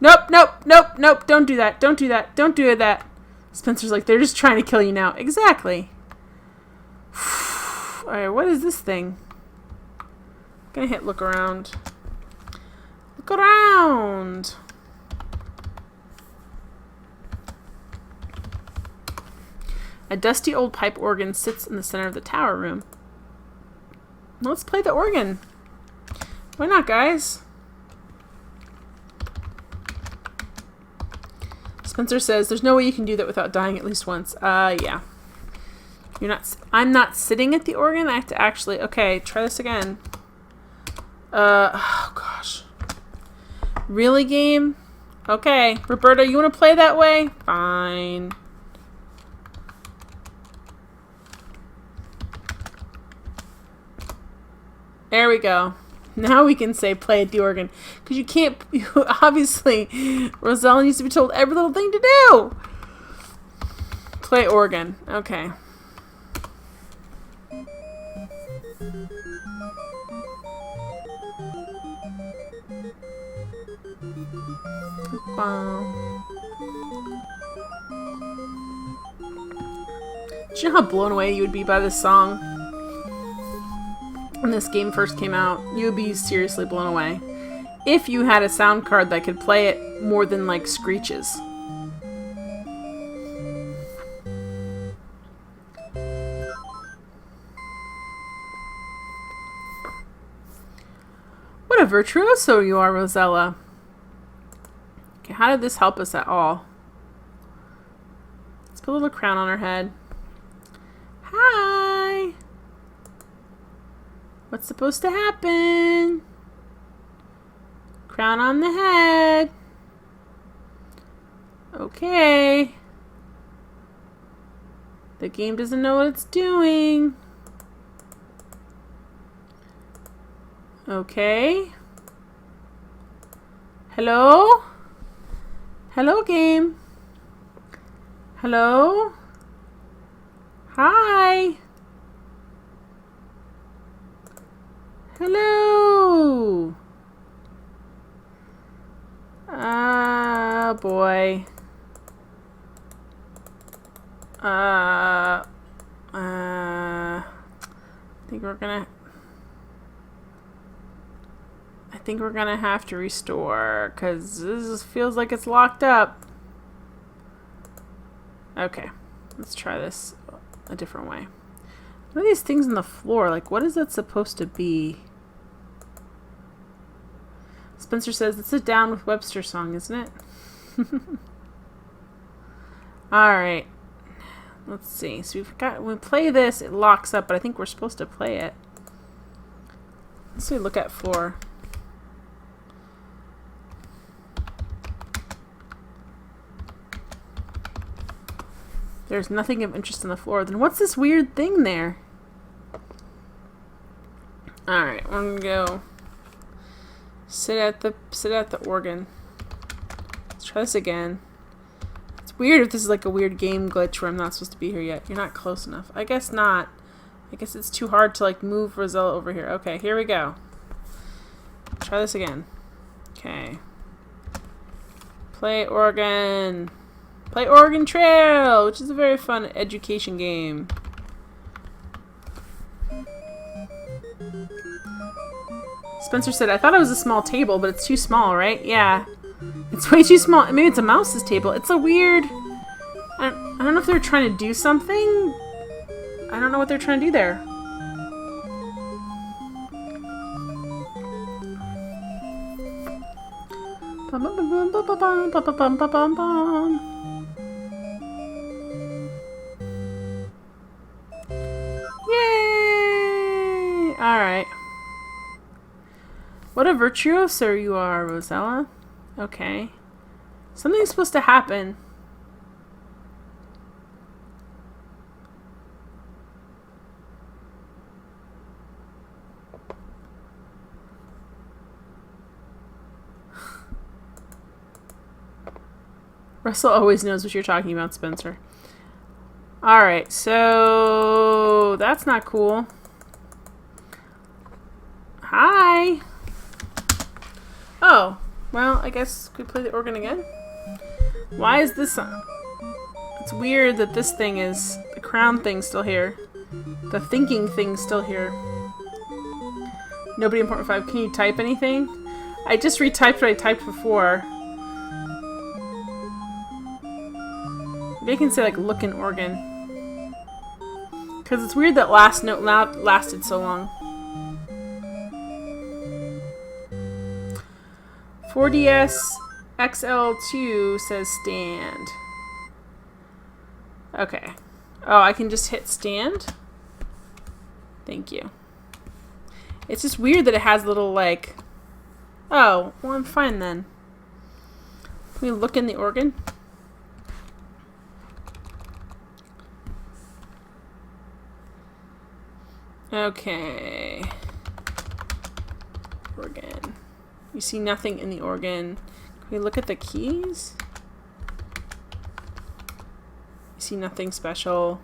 Nope, nope, nope, nope. Don't do that. Don't do that. Don't do that. Spencer's like, they're just trying to kill you now. Exactly. Alright, what is this thing? Gonna hit look around. Look around. A dusty old pipe organ sits in the center of the tower room. Let's play the organ. Why not, guys? Spencer says, there's no way you can do that without dying at least once. Yeah. You're not... I'm not sitting at the organ. I have to actually... Okay, try this again. Oh, God. Really, game? Okay. Roberta, you want to play that way? Fine. There we go. Now we can say play at the organ. Because you can't... Obviously, Rosella needs to be told every little thing to do. Play organ. Okay. Wow. Do you know how blown away you would be by this song? When this game first came out, you would be seriously blown away. If you had a sound card that could play it more than like screeches. What a virtuoso you are, Rosella. Okay, how did this help us at all? Let's put a little crown on her head. Hi! What's supposed to happen? Crown on the head. Okay. The game doesn't know what it's doing. Okay. Hello? Hello, game. Hello? Hi. Hello. Ah, boy. I think we're gonna have to restore because this feels like it's locked up. Okay, let's try this a different way. What are these things on the floor? Like, what is that supposed to be? Spencer says it's a Down with Webster song, isn't it? Alright. Let's see. So when we play this, it locks up, but I think we're supposed to play it. Let's see, look at floor. There's nothing of interest on the floor. Then what's this weird thing there? Alright, we're gonna go sit at the organ. Let's try this again. It's weird if this is like a weird game glitch where I'm not supposed to be here yet. You're not close enough. I guess not. I guess it's too hard to like move Rosella over here. Okay, here we go. Try this again. Okay. Play organ. Play Oregon Trail, which is a very fun education game. Spencer said, I thought it was a small table, but it's too small, right? Yeah. It's way too small. Maybe it's a mouse's table. It's a weird... I don't know if they're trying to do something. I don't know what they're trying to do there. Bum, bum, bum, bum, bum, bum, bum, bum, bum, bum, bum. Yay! Alright. What a virtuoso you are, Rosella. Okay. Something's supposed to happen. Russell always knows what you're talking about, Spencer. Alright, so that's not cool. Hi! Oh, well, I guess we play the organ again? Why is this... It's weird that this thing is... The crown thing's still here. The thinking thing's still here. Nobody in Port 5. Can you type anything? I just retyped what I typed before. Maybe I can say, like, lookin' organ. Because it's weird that last note lasted so long. 4DS XL2 says stand. Okay. Oh, I can just hit stand? Thank you. It's just weird that it has little, like... Oh, well, I'm fine then. Can we look in the organ? Okay. Organ. You see nothing in the organ. Can we look at the keys? You see nothing special.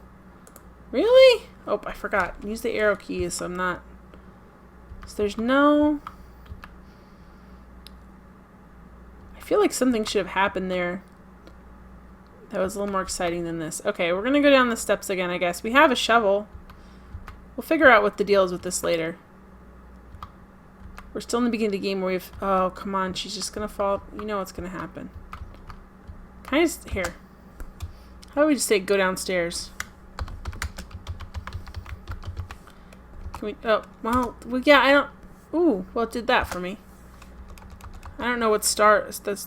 Really? Oh, I forgot. Use the arrow keys, so I'm not... So there's no... I feel like something should have happened there that was a little more exciting than this. Okay, we're going to go down the steps again, I guess. We have a shovel. We'll figure out what the deal is with this later. We're still in the beginning of the game where we've... Oh, come on. She's just going to fall. You know what's going to happen. Can I just... Here. How do we just say go downstairs? Can we... Oh, well, yeah, I don't... Ooh, well, it did that for me. I don't know what stars... The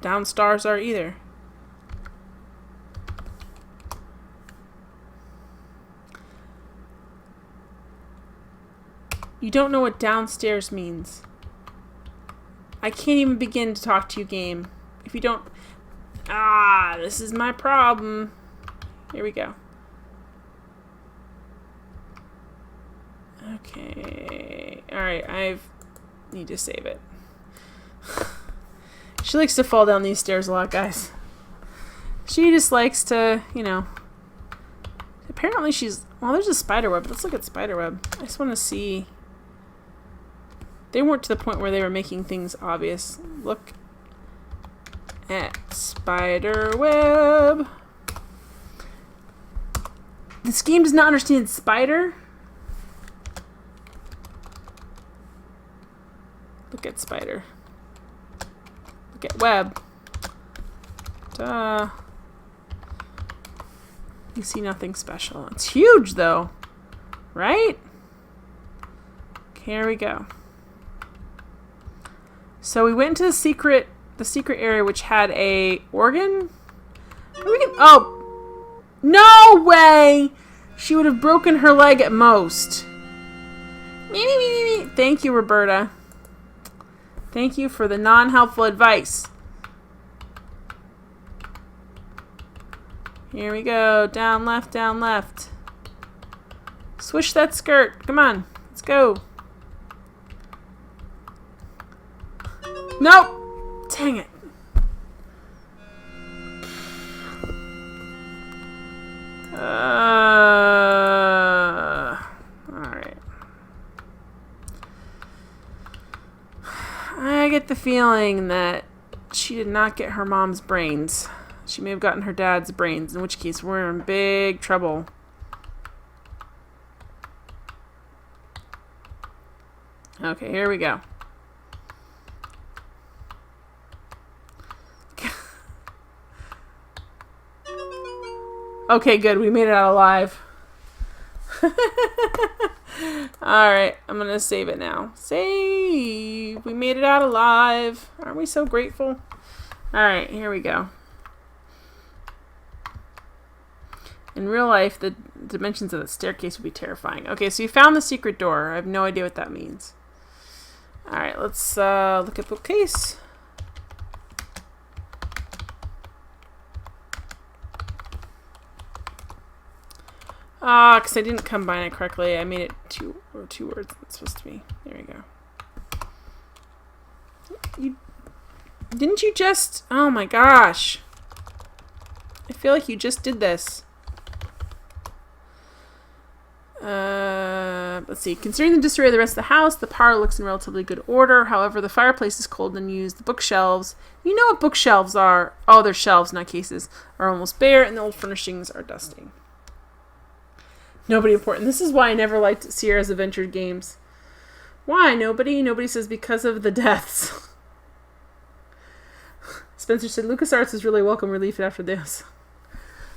down stars are either. You don't know what downstairs means. I can't even begin to talk to you, game. If you don't... Ah, this is my problem. Here we go. Okay. Alright, need to save it. She likes to fall down these stairs a lot, guys. She just likes to, you know... Apparently she's... Well, there's a spider web. Let's look at spider web. I just want to see... They weren't to the point where they were making things obvious. Look at spider web. This game does not understand spider. Look at spider. Look at web. Duh. You see nothing special. It's huge though. Right? Okay, here we go. So we went into the secret area, which had a organ. Oh, no way! She would have broken her leg at most. Thank you, Roberta. Thank you for the non-helpful advice. Here we go. Down, left, down, left. Swish that skirt. Come on. Let's go. Nope! Dang it. Alright. I get the feeling that she did not get her mom's brains. She may have gotten her dad's brains, in which case we're in big trouble. Okay, here we go. Okay, good. We made it out alive. Alright, I'm going to save it now. Save! We made it out alive. Aren't we so grateful? Alright, here we go. In real life, the dimensions of the staircase would be terrifying. Okay, so you found the secret door. I have no idea what that means. Alright, let's look at bookcase. Because I didn't combine it correctly. I made it two words. It's supposed to be. There we go. Didn't you just... Oh my gosh. I feel like you just did this. Let's see. Considering the disarray of the rest of the house, the parlor looks in relatively good order. However, the fireplace is cold and used. The bookshelves... You know what bookshelves are. Oh, they're shelves, not cases. Are almost bare, and the old furnishings are dusting. Nobody important. This is why I never liked Sierra's Adventure games. Why? Nobody? Nobody says because of the deaths. Spencer said, LucasArts is really welcome relief after this.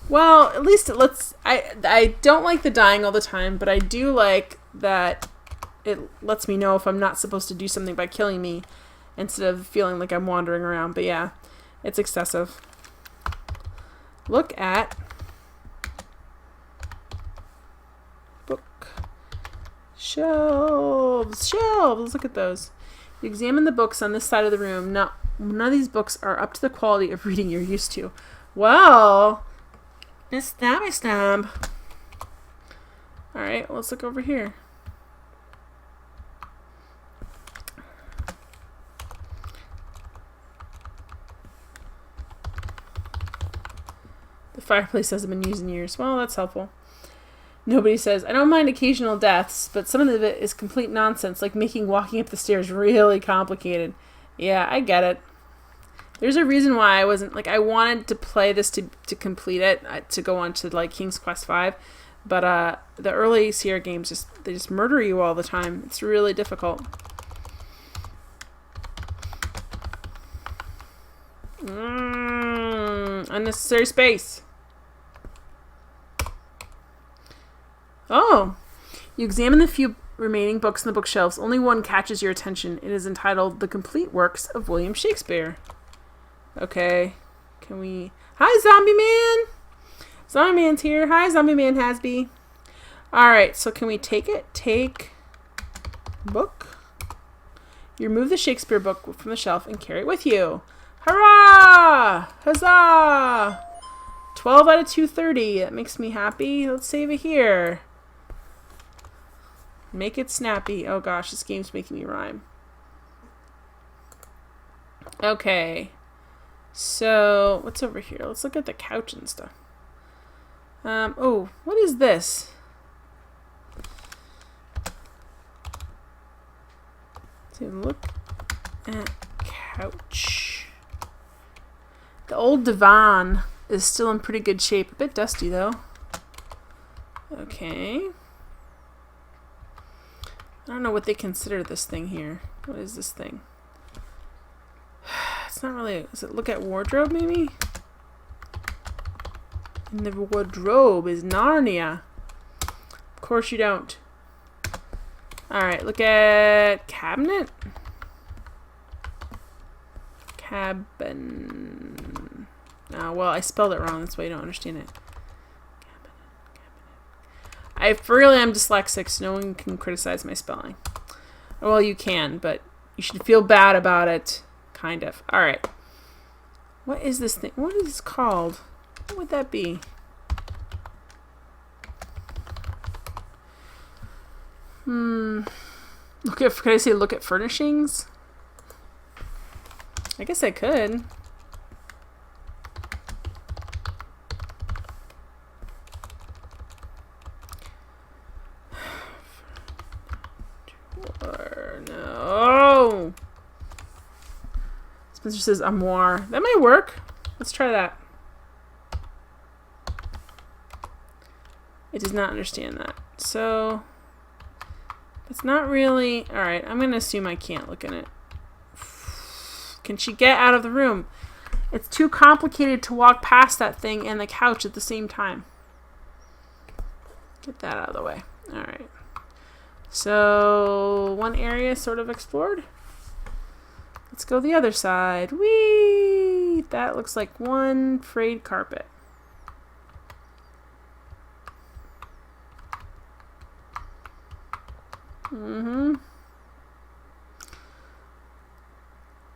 Well, at least it lets... I don't like the dying all the time, but I do like that it lets me know if I'm not supposed to do something by killing me instead of feeling like I'm wandering around. But yeah, it's excessive. Look at... Shelves! Look at those. You examine the books on this side of the room. None of these books are up to the quality of reading you're used to. Well, Miss Stabby Stab. Alright, let's look over here. The fireplace hasn't been used in years. Well, that's helpful. Nobody says, I don't mind occasional deaths, but some of it is complete nonsense, like making walking up the stairs really complicated. Yeah, I get it. There's a reason why I wasn't, like, I wanted to play this to complete it, to go on to, like, King's Quest V, but the early Sierra games, they just murder you all the time. It's really difficult. Unnecessary space. Oh, you examine the few remaining books in the bookshelves. Only one catches your attention. It is entitled The Complete Works of William Shakespeare. Okay. Can we... Hi, Zombie Man! Zombie Man's here. Hi, Zombie Man Hasby. Alright, so can we take it? Take book. You remove the Shakespeare book from the shelf and carry it with you. Hurrah! Huzzah! 12 out of 230. That makes me happy. Let's save it here. Make it snappy. Oh gosh, this game's making me rhyme. Okay. So, what's over here? Let's look at the couch and stuff. Oh, what is this? So look at couch. The old divan is still in pretty good shape. A bit dusty though. Okay. I don't know what they consider this thing here. What is this thing? It's not really... Does it look at wardrobe maybe? And the wardrobe is Narnia. Of course you don't. Alright, look at cabinet. Cabin. Oh, well, I spelled it wrong. That's why you don't understand it. I really am dyslexic, so no one can criticize my spelling. Well, you can, but you should feel bad about it. Kind of. Alright. What is this thing? What is this called? What would that be? Look at... Could I say look at furnishings? I guess I could. No. Spencer says armoire. That might work. Let's try that. It does not understand that. So, it's not really... Alright, I'm going to assume I can't look in it. Can she get out of the room? It's too complicated to walk past that thing and the couch at the same time. Get that out of the way. Alright. So, one area sort of explored. Let's go the other side. Whee! That looks like one frayed carpet.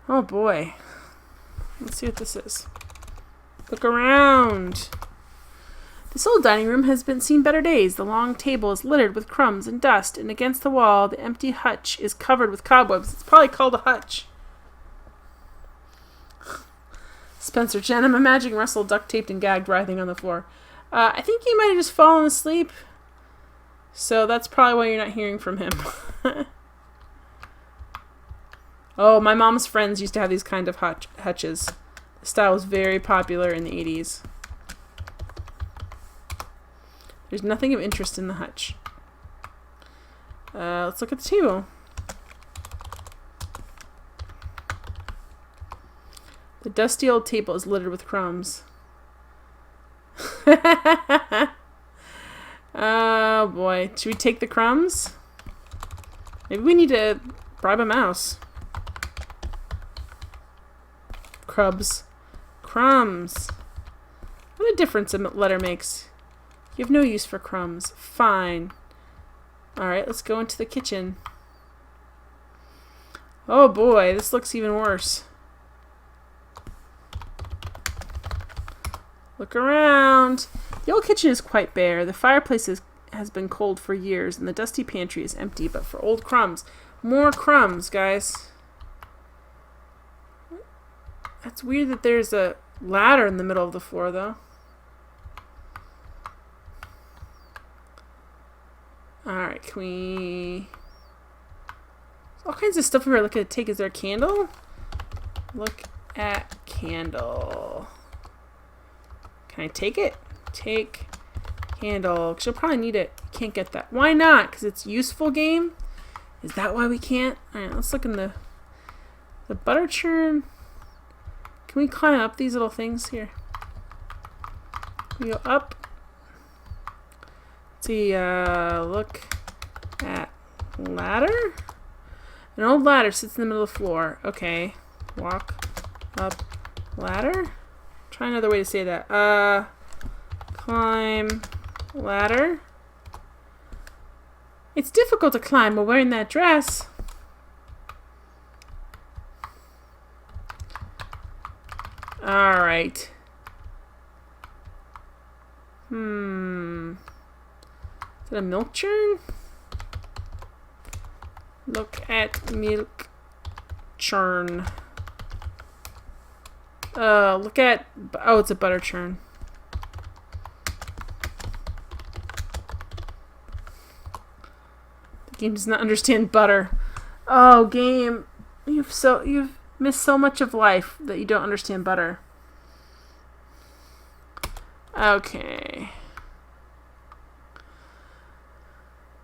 Oh boy. Let's see what this is. Look around. This old dining room has seen better days. The long table is littered with crumbs and dust, and against the wall, the empty hutch is covered with cobwebs. It's probably called a hutch. Spencer Jen, I'm imagining Russell duct taped and gagged, writhing on the floor. I think he might have just fallen asleep. So that's probably why you're not hearing from him. Oh, my mom's friends used to have these kind of hutches. The style was very popular in the 80s. There's nothing of interest in the hutch. Let's look at the table. The dusty old table is littered with crumbs. Oh boy. Should we take the crumbs? Maybe we need to bribe a mouse. Crumbs. What a difference a letter makes. You have no use for crumbs. Fine. Alright, let's go into the kitchen. Oh boy, this looks even worse. Look around. The old kitchen is quite bare. The fireplace has been cold for years, and the dusty pantry is empty, but for old crumbs. More crumbs, guys. That's weird that there's a ladder in the middle of the floor, though. Alright, can we... All kinds of stuff we're looking to take. Is there a candle? Look at candle. Can I take it? Take candle. She'll probably need it. Can't get that. Why not? Because it's useful game? Is that why we can't? Alright, let's look in the butter churn. Can we climb up these little things here? We go up. Let's see, look at ladder. An old ladder sits in the middle of the floor. Okay. Walk up ladder. Try another way to say that. Climb ladder. It's difficult to climb while wearing that dress. Alright. Is that a milk churn? Look at milk churn. Look at... Oh, it's a butter churn. The game does not understand butter. Oh, game. You've missed so much of life that you don't understand butter. Okay.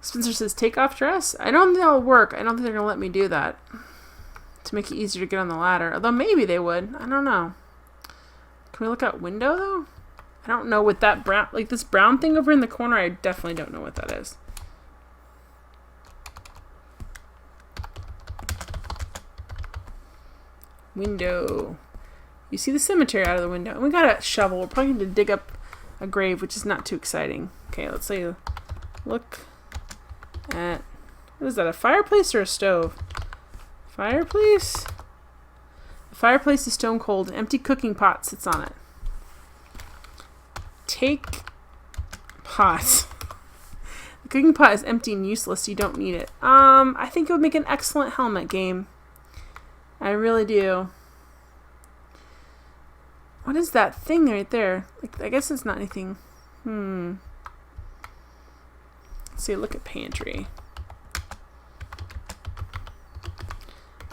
Spencer says, take off dress? I don't think that'll work. I don't think they're going to let me do that. To make it easier to get on the ladder. Although maybe they would. I don't know. Can we look out window, though? I don't know what that brown... Like, this brown thing over in the corner, I definitely don't know what that is. Window. You see the cemetery out of the window. And we got a shovel. We're probably going to dig up a grave, which is not too exciting. Okay, let's say... Look at... What is that, a fireplace or a stove? Fireplace? The fireplace is stone cold. An empty cooking pot sits on it. Take pot. The cooking pot is empty and useless. So you don't need it. I think it would make an excellent helmet game. I really do. What is that thing right there? Like, I guess it's not anything. Let's see. Look at pantry.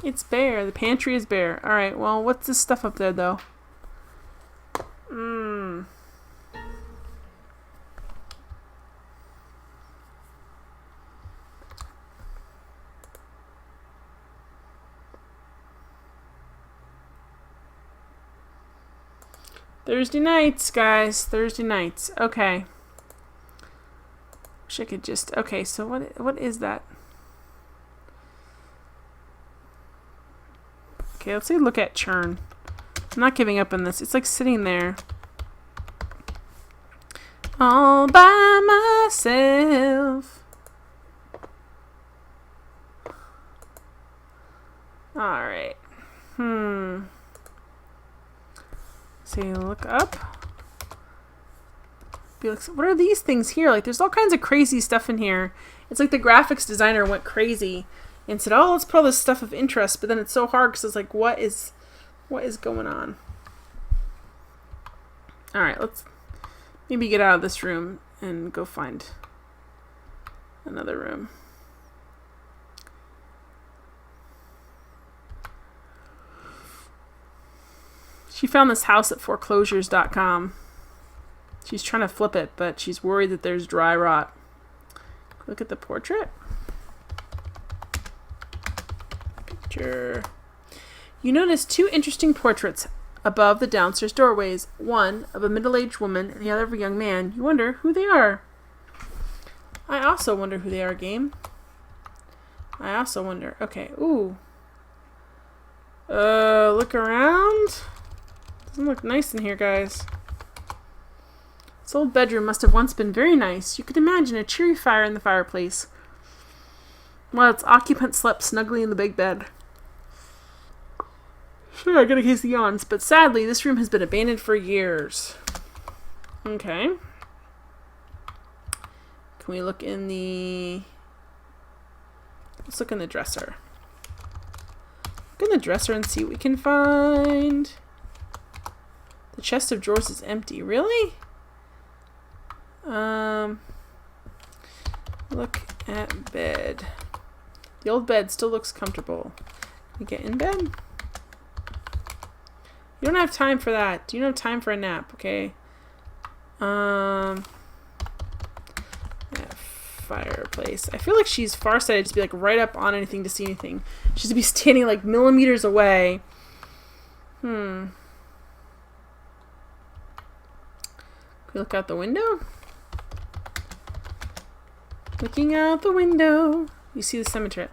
It's bare. The pantry is bare. Alright, well, what's this stuff up there, though? Thursday nights, guys. Thursday nights. Okay. Wish I could just... Okay, so what is that? Okay, let's say look at churn. I'm not giving up on this. It's like sitting there. All by myself. Alright. See, look up. Be like, what are these things here? Like, there's all kinds of crazy stuff in here. It's like the graphics designer went crazy and said, oh, let's put all this stuff of interest. But then it's so hard because it's like, what is going on? All right, let's maybe get out of this room and go find another room. She found this house at foreclosures.com. She's trying to flip it, but she's worried that there's dry rot. Look at the portrait. Picture. You notice two interesting portraits above the downstairs doorways. One of a middle-aged woman and the other of a young man. You wonder who they are. I also wonder who they are, game. I also wonder. Okay, ooh. Look around. Doesn't look nice in here, guys. This old bedroom must have once been very nice. You could imagine a cheery fire in the fireplace, while its occupant slept snugly in the big bed. Sure, I got a case of yawns, but sadly, this room has been abandoned for years. Okay. Can we look in the... Let's look in the dresser. Look in the dresser and see what we can find. The chest of drawers is empty. Really? Look at bed. The old bed still looks comfortable. Can we get in bed? You don't have time for that. You don't have time for a nap, okay? Yeah, fireplace. I feel like she's farsighted to be like right up on anything to see anything. She's to be standing like millimeters away. Can we look out the window? Looking out the window. You see the cemetery.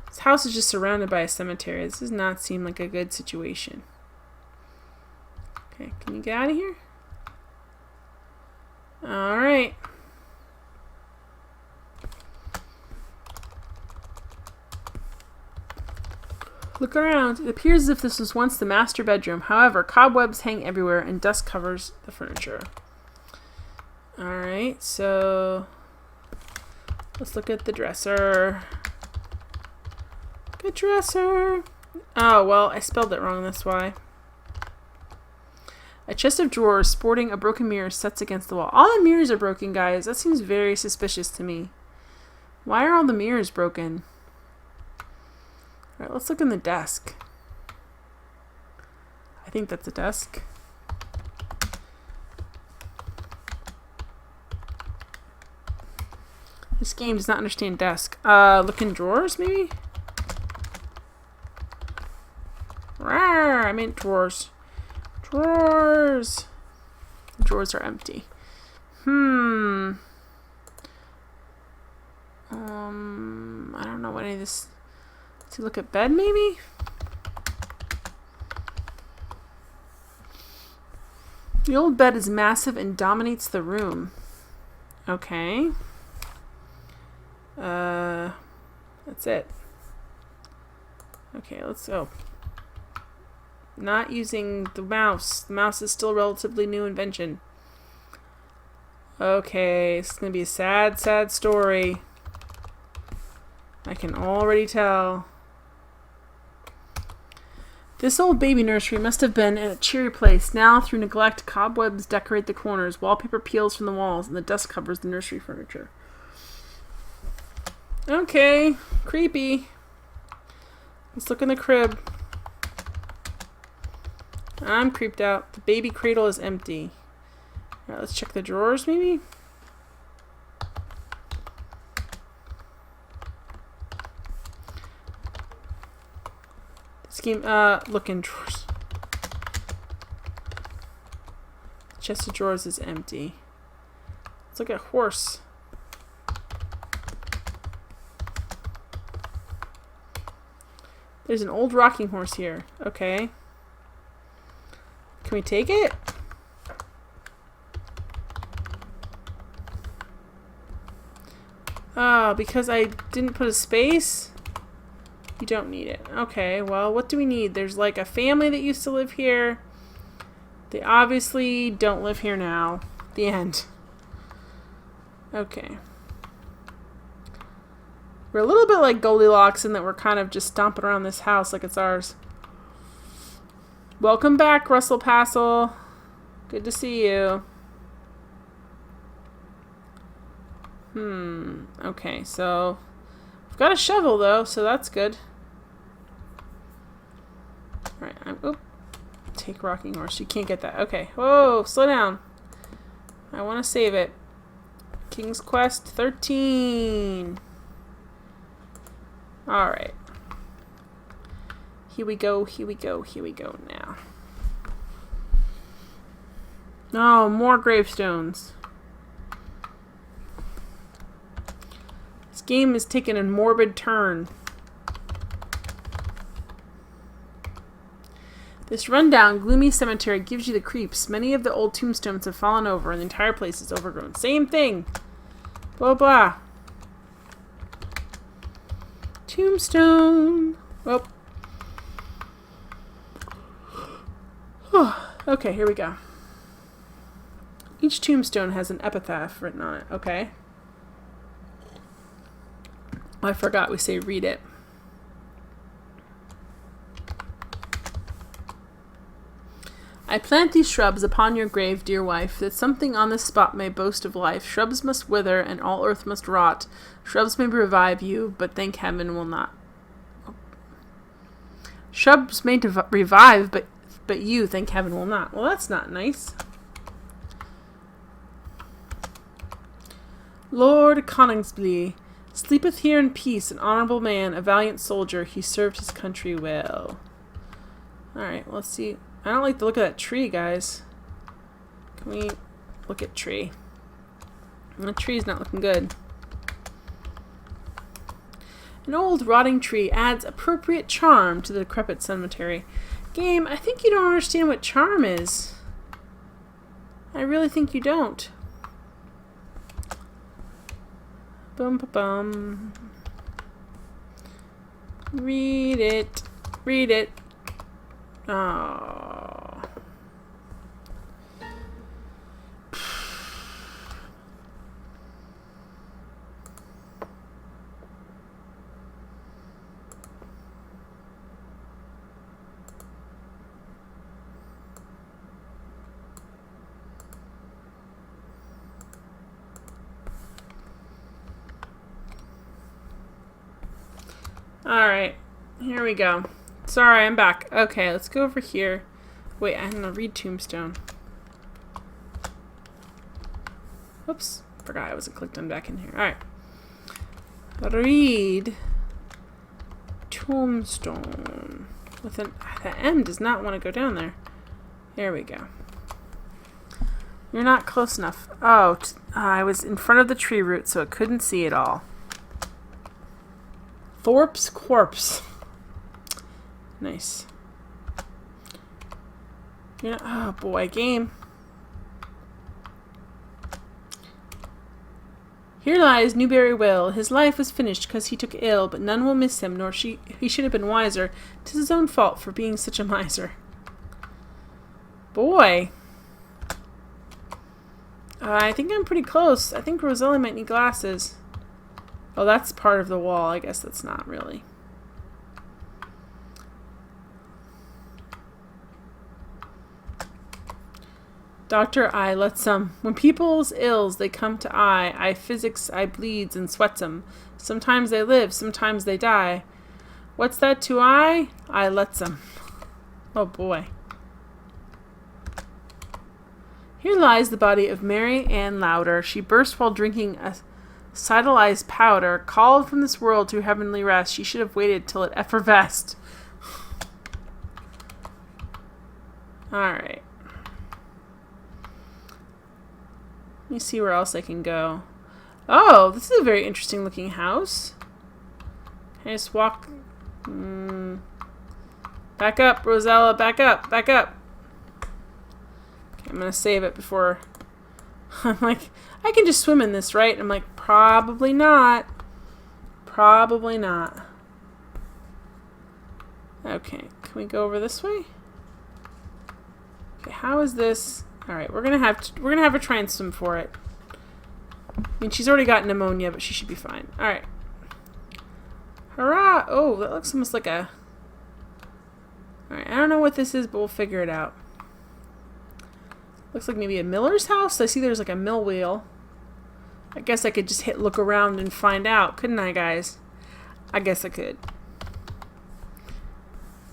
This house is just surrounded by a cemetery. This does not seem like a good situation. Okay, can you get out of here? Alright. Look around. It appears as if this was once the master bedroom. However, cobwebs hang everywhere and dust covers the furniture. Alright, so let's look at the dresser. Good dresser. Oh, well, I spelled it wrong, that's why. A chest of drawers sporting a broken mirror sets against the wall. All the mirrors are broken, guys. That seems very suspicious to me. Why are all the mirrors broken? Alright, let's look in the desk. I think that's a desk. This game does not understand desk. Look in drawers, maybe? Rawr, I meant drawers. Drawers. The drawers are empty. I don't know what any of this... To look at bed, maybe? The old bed is massive and dominates the room. Okay. That's it. Okay, let's go. Not using the mouse. The mouse is still a relatively new invention. Okay, this is going to be a sad, sad story. I can already tell. This old baby nursery must have been a cheery place. Now, through neglect, cobwebs decorate the corners, wallpaper peels from the walls, and the dust covers the nursery furniture. Okay, creepy. Let's look in the crib. I'm creeped out. The baby cradle is empty. Alright, let's check the drawers, maybe? Look in drawers. The chest of drawers is empty. Let's look at horse. There's an old rocking horse here. Okay. Can we take it? Oh, because I didn't put a space? You don't need it. Okay, well, what do we need? There's like a family that used to live here. They obviously don't live here now. The end. Okay. We're a little bit like Goldilocks in that we're kind of just stomping around this house like it's ours. Welcome back, Russell Passel. Good to see you. Okay, so I've got a shovel though, so that's good. Alright, take rocking horse. You can't get that. Okay. Whoa, slow down. I want to save it. King's Quest 13. Alright. Here we go, here we go, here we go now. Oh, more gravestones. This game is taking a morbid turn. This rundown, gloomy cemetery gives you the creeps. Many of the old tombstones have fallen over and the entire place is overgrown. Same thing. Blah, blah. Tombstone. Oh. Okay, here we go. Each tombstone has an epitaph written on it. Okay. I forgot we say read it. I plant these shrubs upon your grave, dear wife, that something on this spot may boast of life. Shrubs must wither, and all earth must rot. Shrubs may revive you, but thank heaven will not. Shrubs may revive, but you, thank heaven, will not. Well, that's not nice. Lord Coningsby sleepeth here in peace, an honorable man, a valiant soldier. He served his country well. Alright, let's see. I don't like the look of that tree, guys. Can we look at tree? The tree's not looking good. An old rotting tree adds appropriate charm to the decrepit cemetery. Game, I think you don't understand what charm is. I really think you don't. Bum ba bum. Read it. Read it. Oh. Alright, here we go. Sorry, I'm back. Okay, let's go over here. Wait, I'm gonna read Tombstone. Oops, forgot I wasn't clicked on back in here. Alright. Read Tombstone. With an the M does not want to go down there. There we go. You're not close enough. Oh, I was in front of the tree root, so it couldn't see it all. Thorpe's corpse. Nice. Yeah. Oh boy, game. Here lies Newberry Will. His life was finished because he took ill, but none will miss him, nor he should have been wiser. 'Tis his own fault for being such a miser. Boy. I think I'm pretty close. I think Rosella might need glasses. Oh, that's part of the wall. I guess that's not really. Doctor, I let some. When people's ills, they come to I physics, I bleeds and sweats 'em. Sometimes they live, sometimes they die. What's that to I lets 'em. Oh boy. Here lies the body of Mary Ann Louder. She burst while drinking a cytalized powder. Called from this world to heavenly rest. She should have waited till it effervesced. Alright. Let me see where else I can go. Oh, this is a very interesting looking house. Can I just walk? Back up, Rosella. Back up. Back up. Okay, I'm going to save it before... I'm like, I can just swim in this, right? I'm like, probably not. Probably not. Okay, can we go over this way? Okay, how is this? All right, we're gonna have her try and swim for it. I mean, she's already got pneumonia, but she should be fine. All right. Hurrah! Oh, that looks almost like a... All right, I don't know what this is, but we'll figure it out. Looks like maybe a miller's house. I see there's like a mill wheel. I guess I could just hit look around and find out, couldn't I, guys? I guess I could.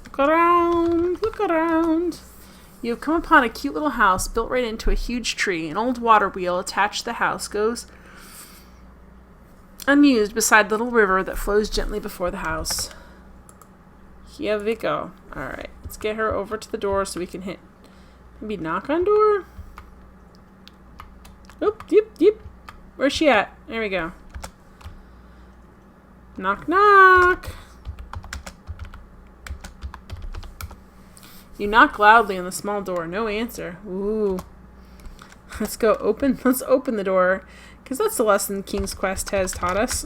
Look around, look around. You have come upon a cute little house built right into a huge tree. An old water wheel attached to the house goes unused beside the little river that flows gently before the house. Here we go. Alright, let's get her over to the door so we can hit. Maybe knock on door? Oop, deep, deep. Where's she at? There we go. Knock, knock. You knock loudly on the small door. No answer. Ooh. Let's go open. Let's open the door. Because that's the lesson King's Quest has taught us.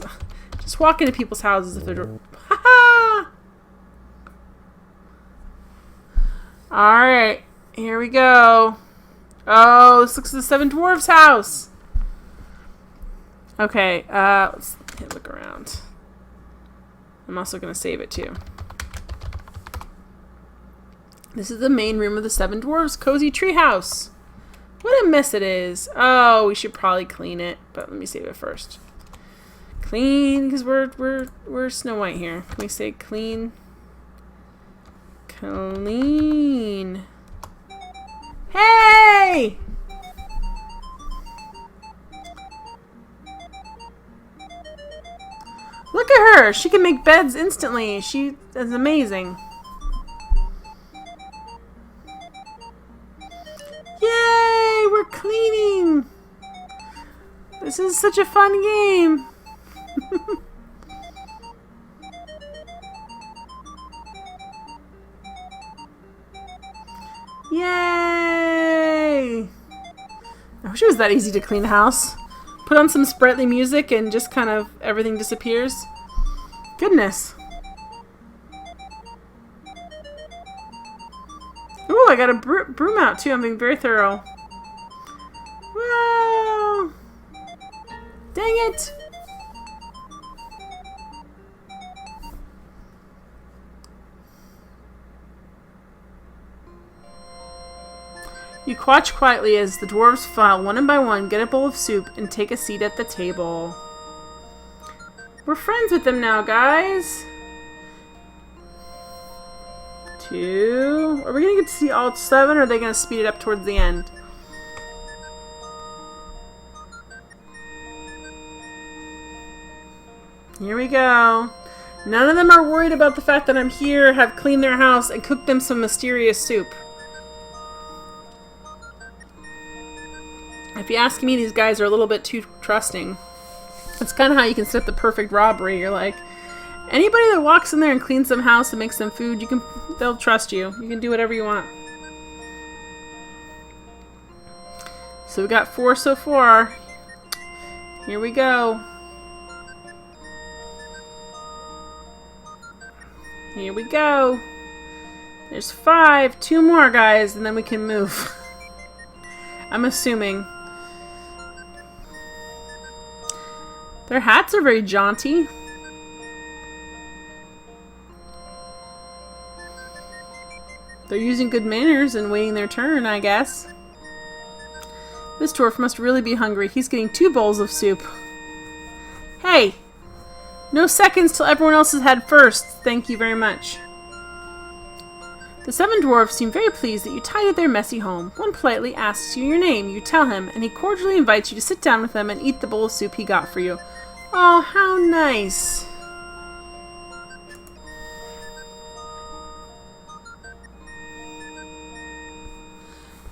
Just walk into people's houses if they're... Ha ha! Alright. Here we go. Oh, this looks like the Seven Dwarfs' house. Okay, let's look around. I'm also going to save it too. This is the main room of the Seven Dwarfs' cozy treehouse. What a mess it is. Oh, we should probably clean it, but let me save it first. Clean, because we're Snow White here. Can we say clean? Clean. Hey! Look at her. She can make beds instantly. She is amazing. Yay! We're cleaning. This is such a fun game. Yay! I wish it was that easy to clean a house. Put on some sprightly music and just kind of everything disappears. Goodness. Ooh, I got a broom out too. I'm being very thorough. Whoa! Dang it! You watch quietly as the dwarves file one by one, get a bowl of soup, and take a seat at the table. We're friends with them now, guys. 2. Are we going to get to see all 7, or are they going to speed it up towards the end? Here we go. None of them are worried about the fact that I'm here, have cleaned their house, and cooked them some mysterious soup. If you ask me, these guys are a little bit too trusting. That's kind of how you can set the perfect robbery. You're like, anybody that walks in there and cleans some house and makes them food, they'll trust you. You can do whatever you want. So we got 4 so far. Here we go. Here we go. There's 5. 2 more, guys, and then we can move. I'm assuming. Their hats are very jaunty. They're using good manners and waiting their turn, I guess. This dwarf must really be hungry. He's getting 2 bowls of soup. Hey! No seconds till everyone else has had first. Thank you very much. The 7 dwarfs seem very pleased that you tidied their messy home. One politely asks you your name. You tell him, and he cordially invites you to sit down with him and eat the bowl of soup he got for you. Oh, how nice.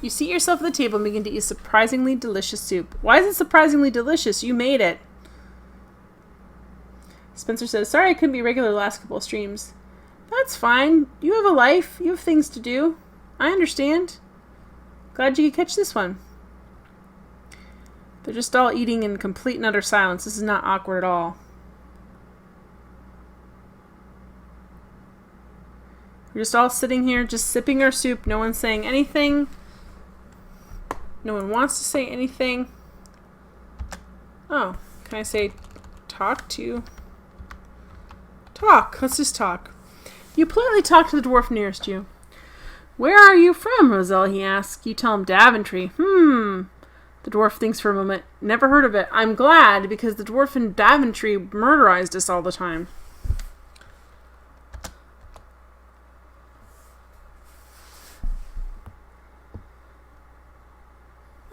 You seat yourself at the table and begin to eat surprisingly delicious soup. Why is it surprisingly delicious? You made it. Spencer says, sorry I couldn't be regular the last couple of streams. That's fine. You have a life. You have things to do. I understand. Glad you could catch this one. They're just all eating in complete and utter silence. This is not awkward at all. We're just all sitting here, just sipping our soup. No one's saying anything. No one wants to say anything. Oh, can I say talk to? Talk. Let's just talk. You politely talk to the dwarf nearest you. Where are you from, Roselle? He asks. You tell him Daventry. The dwarf thinks for a moment. Never heard of it. I'm glad, because the dwarf in Daventry murderized us all the time.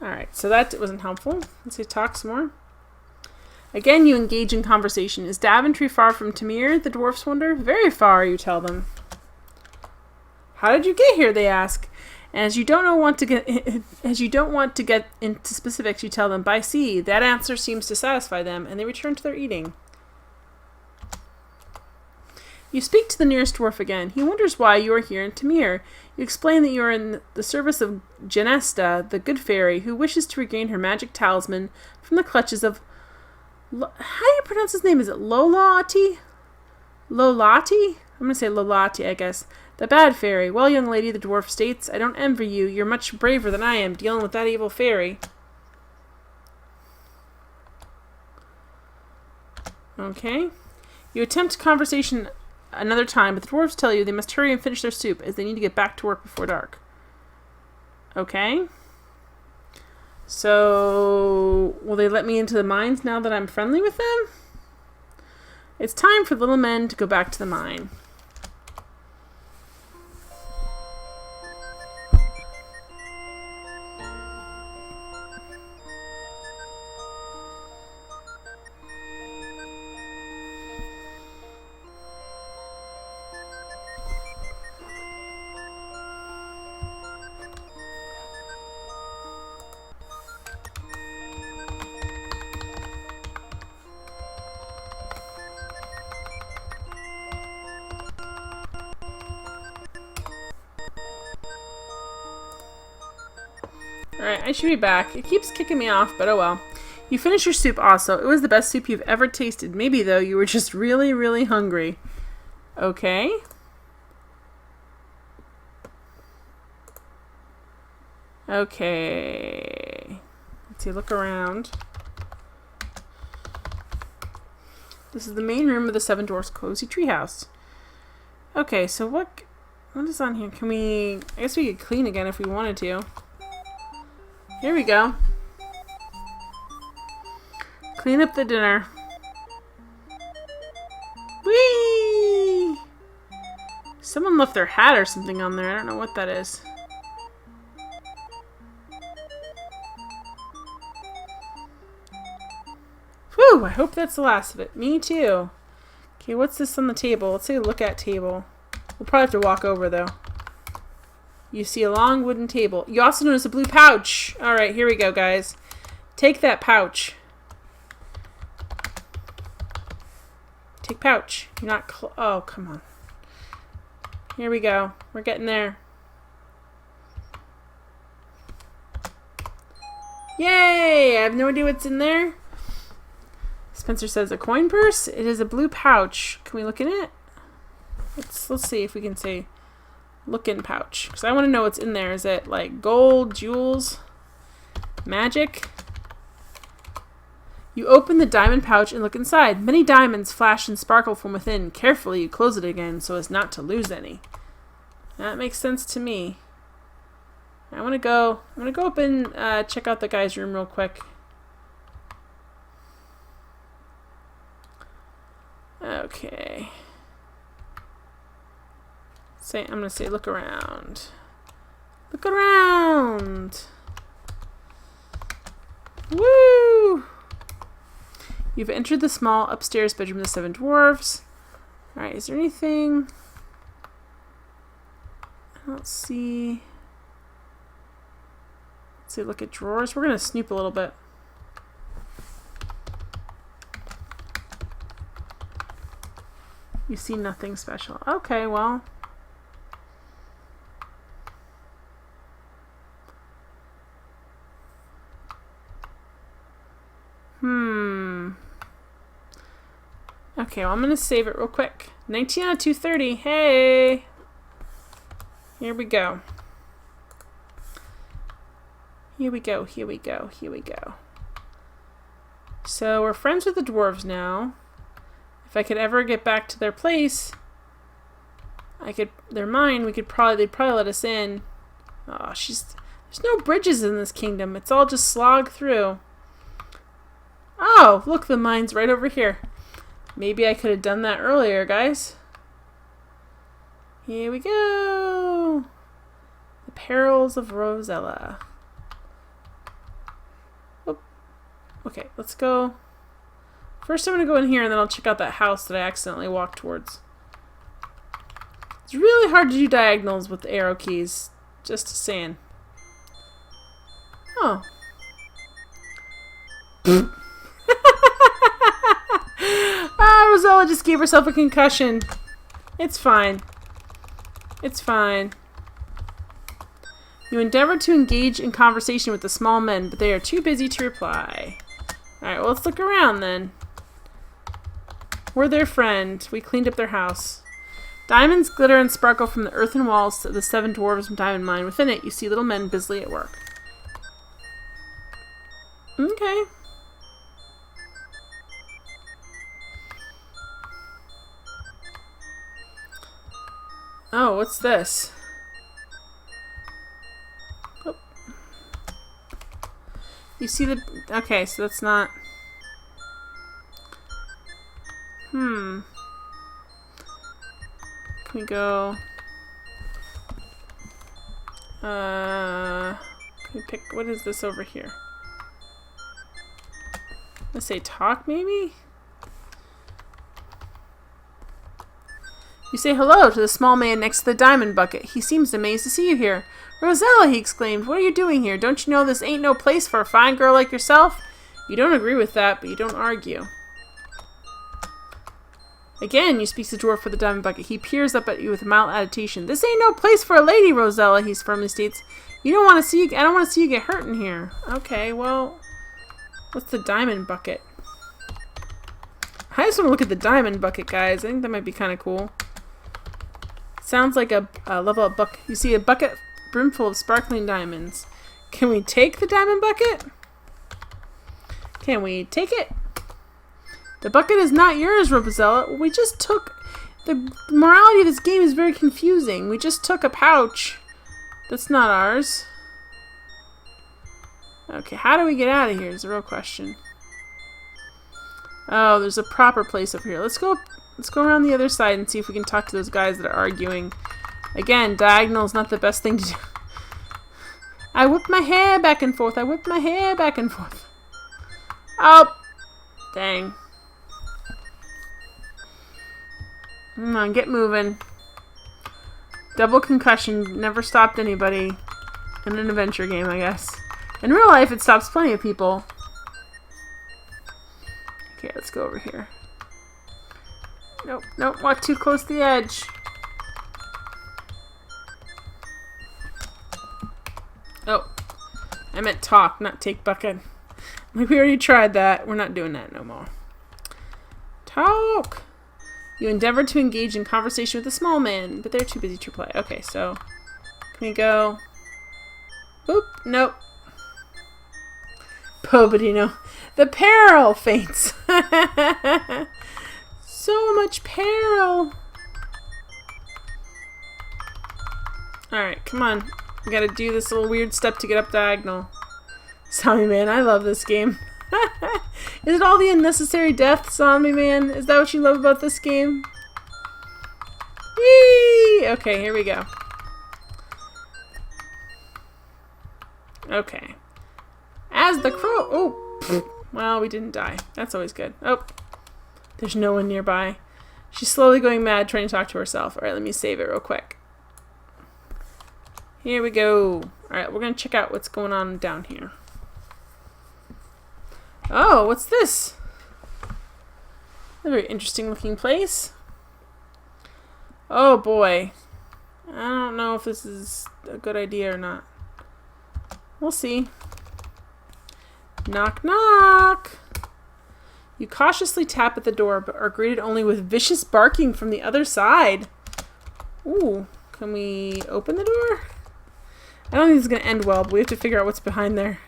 Alright, so that wasn't helpful. Let's say talk some more. Again, you engage in conversation. Is Daventry far from Tamir? The dwarfs wonder. Very far, you tell them. How did you get here? They ask. And as you don't want to get into specifics, you tell them by sea. That answer seems to satisfy them, and they return to their eating. You speak to the nearest dwarf again. He wonders why you are here in Tamir. You explain that you are in the service of Genesta, the good fairy, who wishes to regain her magic talisman from the clutches of... how do you pronounce his name? Is it Lolati? Lolati? I'm going to say Lolati, I guess. The bad fairy. Well, young lady, the dwarf states, I don't envy you. You're much braver than I am dealing with that evil fairy. Okay. You attempt conversation another time, but the dwarves tell you they must hurry and finish their soup as they need to get back to work before dark. Okay. So, will they let me into the mines now that I'm friendly with them? It's time for the little men to go back to the mine. Alright, I should be back. It keeps kicking me off, but oh well. You finished your soup also. It was the best soup you've ever tasted. Maybe, though, you were just really, really hungry. Okay. Okay. Let's see, look around. This is the main room of the Seven Dwarfs Cozy Treehouse. Okay, so what is on here? Can we... I guess we could clean again if we wanted to. Here we go. Clean up the dinner. Whee! Someone left their hat or something on there. I don't know what that is. Whew! I hope that's the last of it. Me too. Okay, what's this on the table? Let's say look at table. We'll probably have to walk over though. You see a long wooden table. You also notice a blue pouch. Alright, here we go, guys. Take that pouch. Take pouch. You're not oh, come on. Here we go. We're getting there. Yay! I have no idea what's in there. Spencer says a coin purse. It is a blue pouch. Can we look in it? Let's see if we can say look in pouch. Because I want to know what's in there. Is it like gold, jewels, magic? You open the diamond pouch and look inside. Many diamonds flash and sparkle from within. Carefully, you close it again so as not to lose any. That makes sense to me. I'm gonna go up and check out the guy's room real quick. Okay. I'm gonna say look around. Look around. Woo! You've entered the small upstairs bedroom of the Seven Dwarfs. Alright, is there anything? I don't see. Let's see, look at drawers. We're gonna snoop a little bit. You see nothing special. Okay, well. Okay, well, I'm going to save it real quick. 19 out of 230. Hey! Here we go. Here we go, here we go, here we go. So, we're friends with the dwarves now. If I could ever get back to their place, they're mine, they'd probably let us in. Oh, there's no bridges in this kingdom. It's all just slog through. Oh, look, the mine's right over here. Maybe I could have done that earlier, guys. Here we go. The Perils of Rosella. Oh. Okay, let's go. First I'm going to go in here and then I'll check out that house that I accidentally walked towards. It's really hard to do diagonals with the arrow keys. Just saying. Oh. Rosella just gave herself a concussion. It's fine. It's fine. You endeavor to engage in conversation with the small men, but they are too busy to reply. Alright, well, let's look around then. We're their friend. We cleaned up their house. Diamonds glitter and sparkle from the earthen walls to the 7 dwarves diamond mine. Within it, you see little men busily at work. Okay. Oh, what's this? Oh. You see the... Okay, so that's not... Can we go... Can we pick... What is this over here? Let's say talk, maybe? You say hello to the small man next to the diamond bucket. He seems amazed to see you here. Rosella, he exclaimed, what are you doing here? Don't you know this ain't no place for a fine girl like yourself? You don't agree with that, but you don't argue. Again, you speak to the dwarf with the diamond bucket. He peers up at you with a mild agitation. This ain't no place for a lady, Rosella, he firmly states. You don't want to see you, I don't want to see you get hurt in here. Okay, well, what's the diamond bucket? I just want to look at the diamond bucket, guys. I think that might be kind of cool. Sounds like a level up bucket. You see a bucket brimful of sparkling diamonds. Can we take the diamond bucket? Can we take it? The bucket is not yours, Rosella. We just took... The morality of this game is very confusing. We just took a pouch. That's not ours. Okay, how do we get out of here is the real question. Oh, there's a proper place up here. Let's go around the other side and see if we can talk to those guys that are arguing. Again, diagonal is not the best thing to do. I whip my hair back and forth. I whip my hair back and forth. Oh, dang. Come on, get moving. Double concussion never stopped anybody in an adventure game, I guess. In real life, it stops plenty of people. Okay, let's go over here. Nope, nope, walk too close to the edge. Oh, I meant talk, not take bucket. Like, we already tried that. We're not doing that no more. Talk! You endeavor to engage in conversation with the small man, but they're too busy to play. Okay, so can we go? Boop, nope. Pobedino. The peril faints. So much peril. Alright, come on. We gotta do this little weird step to get up diagonal. Zombie Man, I love this game. Is it all the unnecessary death, Zombie Man? Is that what you love about this game? Whee! Okay, here we go. Okay. As the crow... Oh! Well, we didn't die. That's always good. Oh. There's no one nearby. She's slowly going mad trying to talk to herself. Alright, let me save it real quick. Here we go. Alright, we're going to check out what's going on down here. Oh, what's this? A very interesting looking place. Oh boy. I don't know if this is a good idea or not. We'll see. Knock, knock. You cautiously tap at the door, but are greeted only with vicious barking from the other side. Ooh, can we open the door? I don't think this is going to end well, but we have to figure out what's behind there.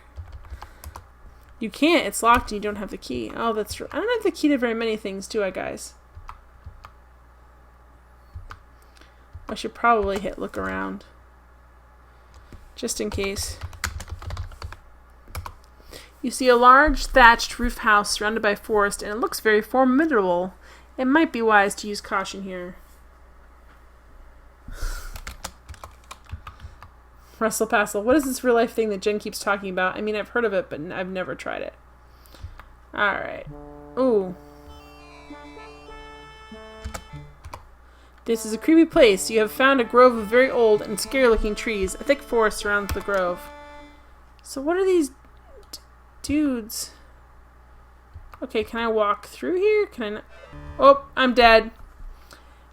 You can't. It's locked and you don't have the key. Oh, that's true. I don't have the key to very many things, do I, guys? I should probably hit look around. Just in case. You see a large thatched roof house surrounded by forest, and it looks very formidable. It might be wise to use caution here. Russell Passel. What is this real life thing that Jen keeps talking about? I mean, I've heard of it, but I've never tried it. Alright. Ooh. This is a creepy place. You have found a grove of very old and scary looking trees. A thick forest surrounds the grove. So what are these dudes? Okay, can I walk through here? Can I not? Oh, I'm dead.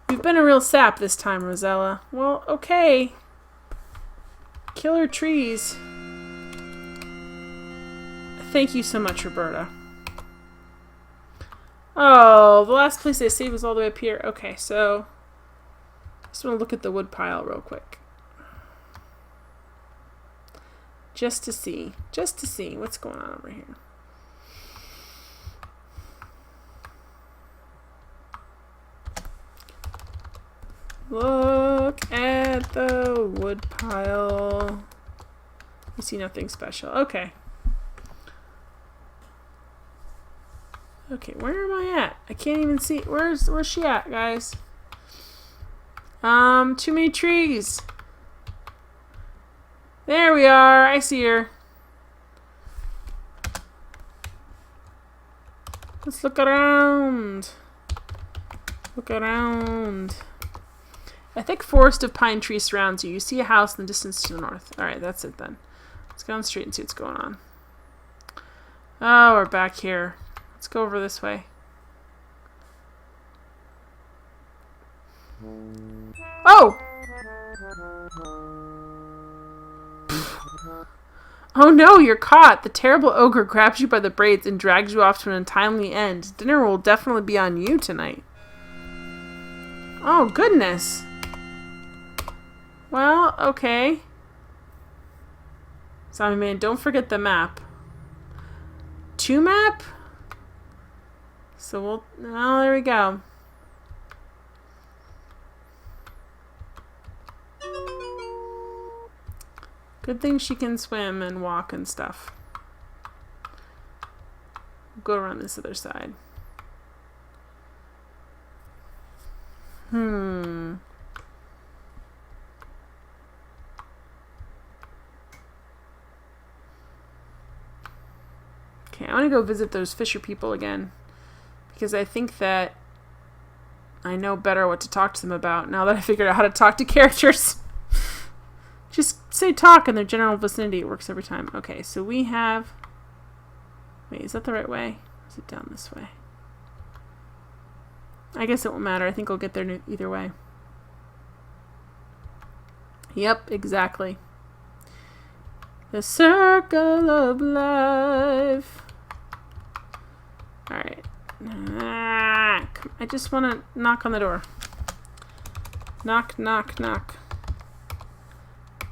You've been a real sap this time, Rosella. Well, okay. Killer trees. Thank you so much, Roberta. Oh, the last place I saved was all the way up here. Okay, so Just want to look at the wood pile real quick. Just to see what's going on over here. Look at the wood pile. You see nothing special. Okay. Okay, where am I at? I can't even see. Where's she at, guys? Too many trees. There we are. I see her. Let's look around. Look around. A thick forest of pine trees surrounds you. You see a house in the distance to the north. Alright, that's it then. Let's go on the street and see what's going on. Oh, we're back here. Let's go over this way. Oh! Oh no, you're caught! The terrible ogre grabs you by the braids and drags you off to an untimely end. Dinner will definitely be on you tonight. Oh, goodness. Well, okay. Zombie man, don't forget the map. 2 map? So we'll... Oh, there we go. Good thing she can swim and walk and stuff. Go around this other side. Okay, I want to go visit those fisher people again. Because I think that I know better what to talk to them about now that I figured out how to talk to characters. Just say talk in their general vicinity. It works every time. Okay, so we have... Wait, is that the right way? Or is it down this way? I guess it won't matter. I think I'll get there either way. Yep, exactly. The circle of life. Alright. I just want to knock on the door. Knock, knock, knock.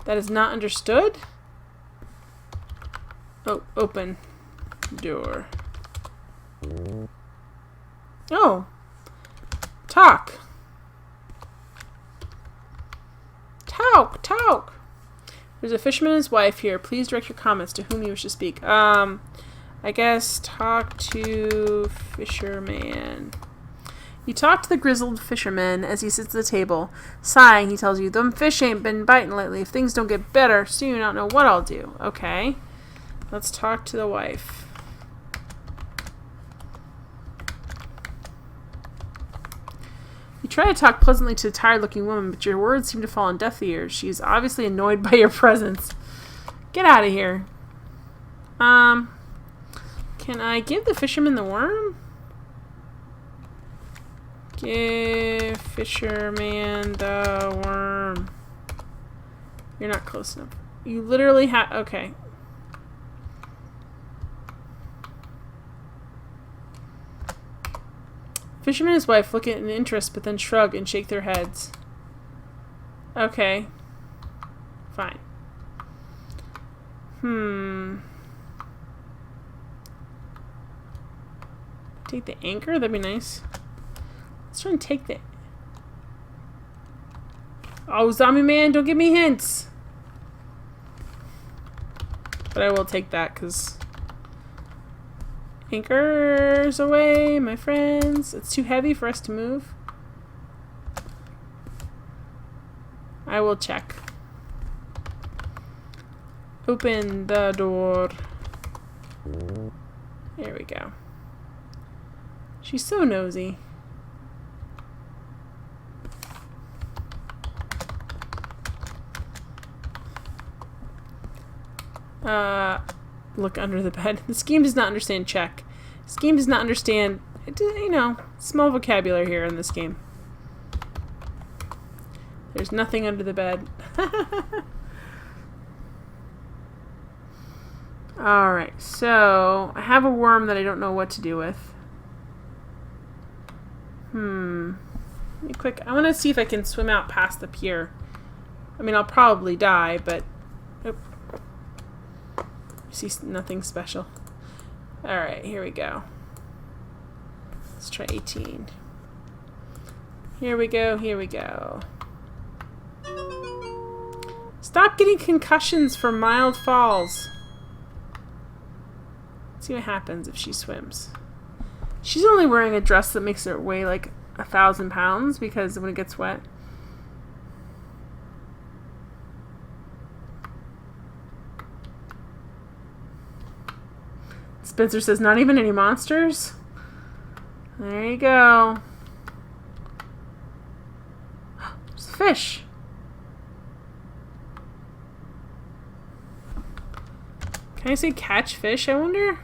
That is not understood? Oh, open door. Oh. Talk. Talk, talk. There's a fisherman and his wife here. Please direct your comments to whom you wish to speak. I guess talk to fisherman. You talk to the grizzled fisherman as he sits at the table. Sighing, he tells you, "Them fish ain't been biting lately. If things don't get better soon, I don't know what I'll do." Okay. Let's talk to the wife. You try to talk pleasantly to the tired-looking woman, but your words seem to fall on deaf ears. She is obviously annoyed by your presence. Get out of here. Can I give the fisherman the worm? Give fisherman the worm. You're not close enough. You literally have... Okay. Fisherman and his wife look at in interest, but then shrug and shake their heads. Okay. Fine. Take the anchor? That'd be nice. Let's try and take the... Oh, zombie man, don't give me hints! But I will take that, because... Anchors away, my friends. It's too heavy for us to move. I will check. Open the door. There we go. She's so nosy. Look under the bed. The scheme does not understand check. Scheme does not understand, you know, small vocabulary here in this game. There's nothing under the bed. Alright, so I have a worm that I don't know what to do with. Let me quick. I want to see if I can swim out past the pier. I mean, I'll probably die, but... Oh. See, nothing special. Alright, here we go. Let's try 18. Here we go, here we go. Stop getting concussions from mild falls. Let's see what happens if she swims. She's only wearing a dress that makes her weigh like 1,000 pounds because when it gets wet. Spencer says, not even any monsters? There you go. There's a fish. Can I say catch fish, I wonder?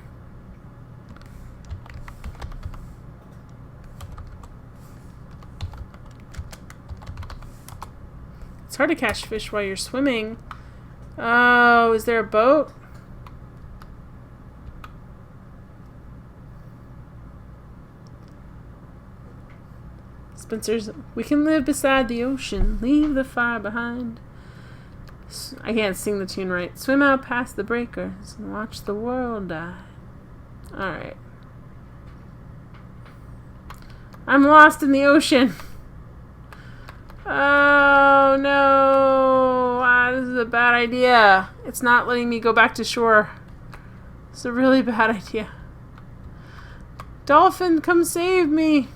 It's hard to catch fish while you're swimming. Oh, is there a boat? Spencer's, we can live beside the ocean, leave the fire behind. I can't sing the tune right. Swim out past the breakers and watch the world die. Alright. I'm lost in the ocean. Oh no. This is a bad idea. It's not letting me go back to shore. It's a really bad idea. Dolphin, come save me.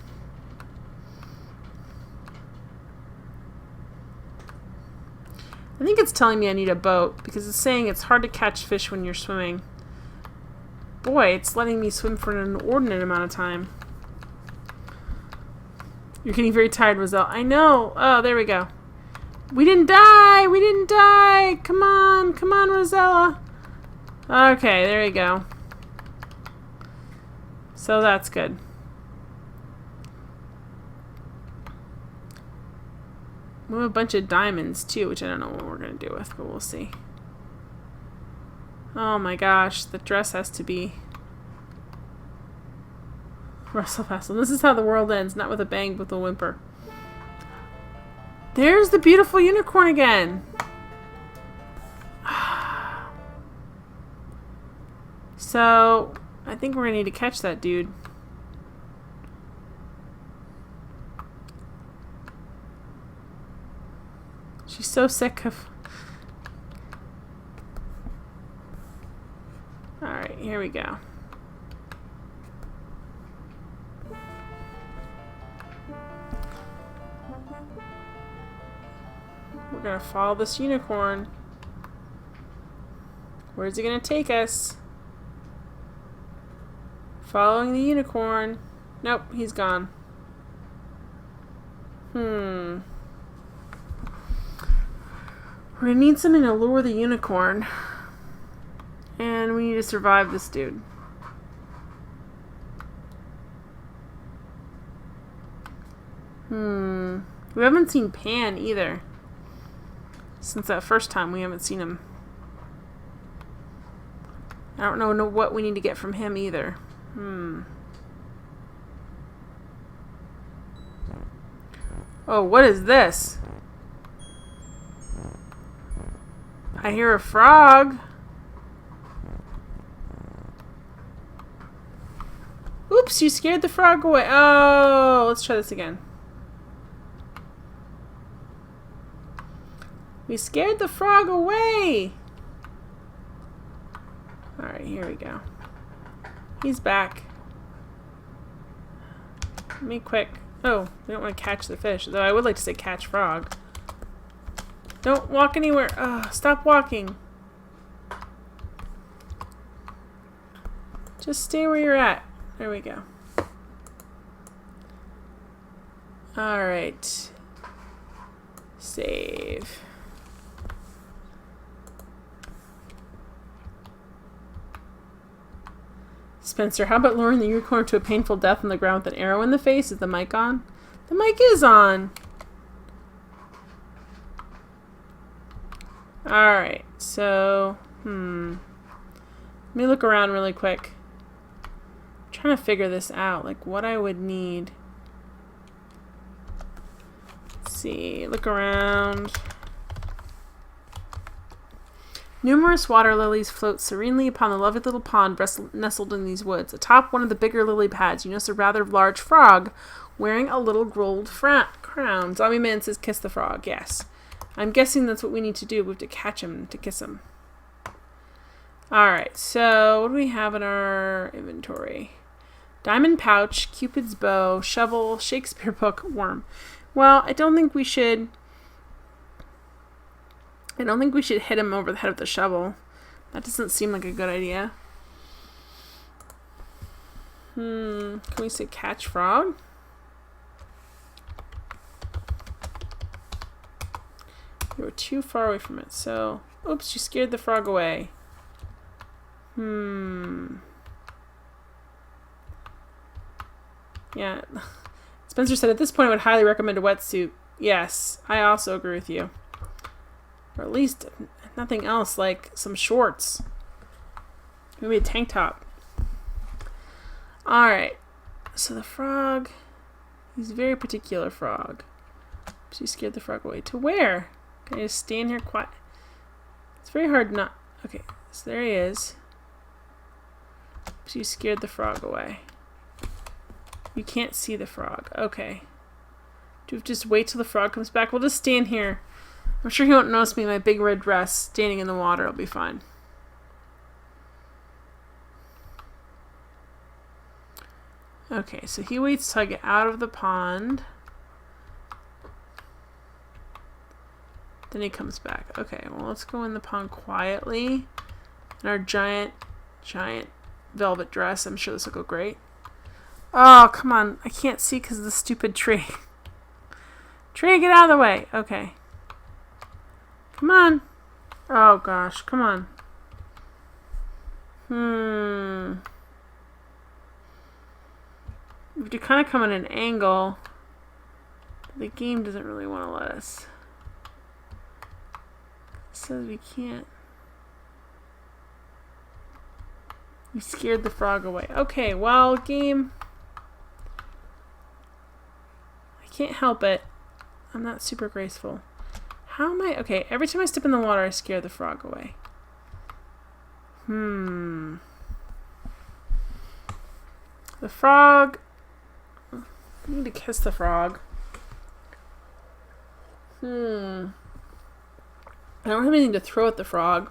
I think it's telling me I need a boat because it's saying it's hard to catch fish when you're swimming. Boy, it's letting me swim for an inordinate amount of time. You're getting very tired, Roselle. I know. Oh, there we go. We didn't die! We didn't die! Come on! Come on, Rosella! Okay, there you go. So that's good. We have a bunch of diamonds, too, which I don't know what we're going to do with, but we'll see. Oh my gosh, the dress has to be... Russell Passel. This is how the world ends, not with a bang, but with a whimper. There's the beautiful unicorn again! So, I think we're going to need to catch that dude. She's so sick of... Alright, here we go. We're gonna follow this unicorn. Where's he gonna take us? Following the unicorn. Nope, he's gone. We're gonna need something to lure the unicorn. And we need to survive this dude. We haven't seen Pan either. Since that first time, we haven't seen him. I don't know what we need to get from him either. Oh, what is this? I hear a frog. Oops, you scared the frog away. Oh, let's try this again. We scared the frog away. Alright, here we go. He's back. Let me quick. Oh, we don't want to catch the fish. Though I would like to say catch frog. Don't walk anywhere. Stop walking. Just stay where you're at. There we go. Alright. Save. Spencer, how about luring the unicorn to a painful death on the ground with an arrow in the face? Is the mic on? The mic is on. Alright, so, let me look around really quick. I'm trying to figure this out, like what I would need. see. Look around. Numerous water lilies float serenely upon the lovely little pond nestled in these woods. Atop one of the bigger lily pads, you notice a rather large frog wearing a little gold crown. Zombie Man says kiss the frog. Yes. I'm guessing that's what we need to do. We have to catch him to kiss him. Alright, so what do we have in our inventory? Diamond pouch, Cupid's bow, shovel, Shakespeare book, worm. Well, I don't think we should hit him over the head with the shovel. That doesn't seem like a good idea. Can we say catch frog? You were too far away from it, so... Oops, you scared the frog away. Yeah. Spencer said, at this point I would highly recommend a wetsuit. Yes, I also agree with you. Or at least nothing else, like some shorts. Maybe a tank top. Alright. So the frog, he's a very particular frog. She scared the frog away. To where? Can I just stand here quiet? It's very hard not... Okay, so there he is. She scared the frog away. You can't see the frog. Okay. Do we just wait till the frog comes back? We'll just stand here. I'm sure he won't notice me in my big red dress standing in the water. It'll be fine. Okay, so he waits till I get out of the pond. Then he comes back. Okay, well, let's go in the pond quietly. In our giant velvet dress. I'm sure this will go great. Oh, come on. I can't see because of the stupid tree. Tree, get out of the way. Okay. Come on. Oh, gosh. Come on. We have to kind of come at an angle. The game doesn't really want to let us. It says we can't. We scared the frog away. Okay, well, game. I can't help it. I'm not super graceful. How am I? Okay, every time I step in the water, I scare the frog away. The frog. I need to kiss the frog. I don't have anything to throw at the frog.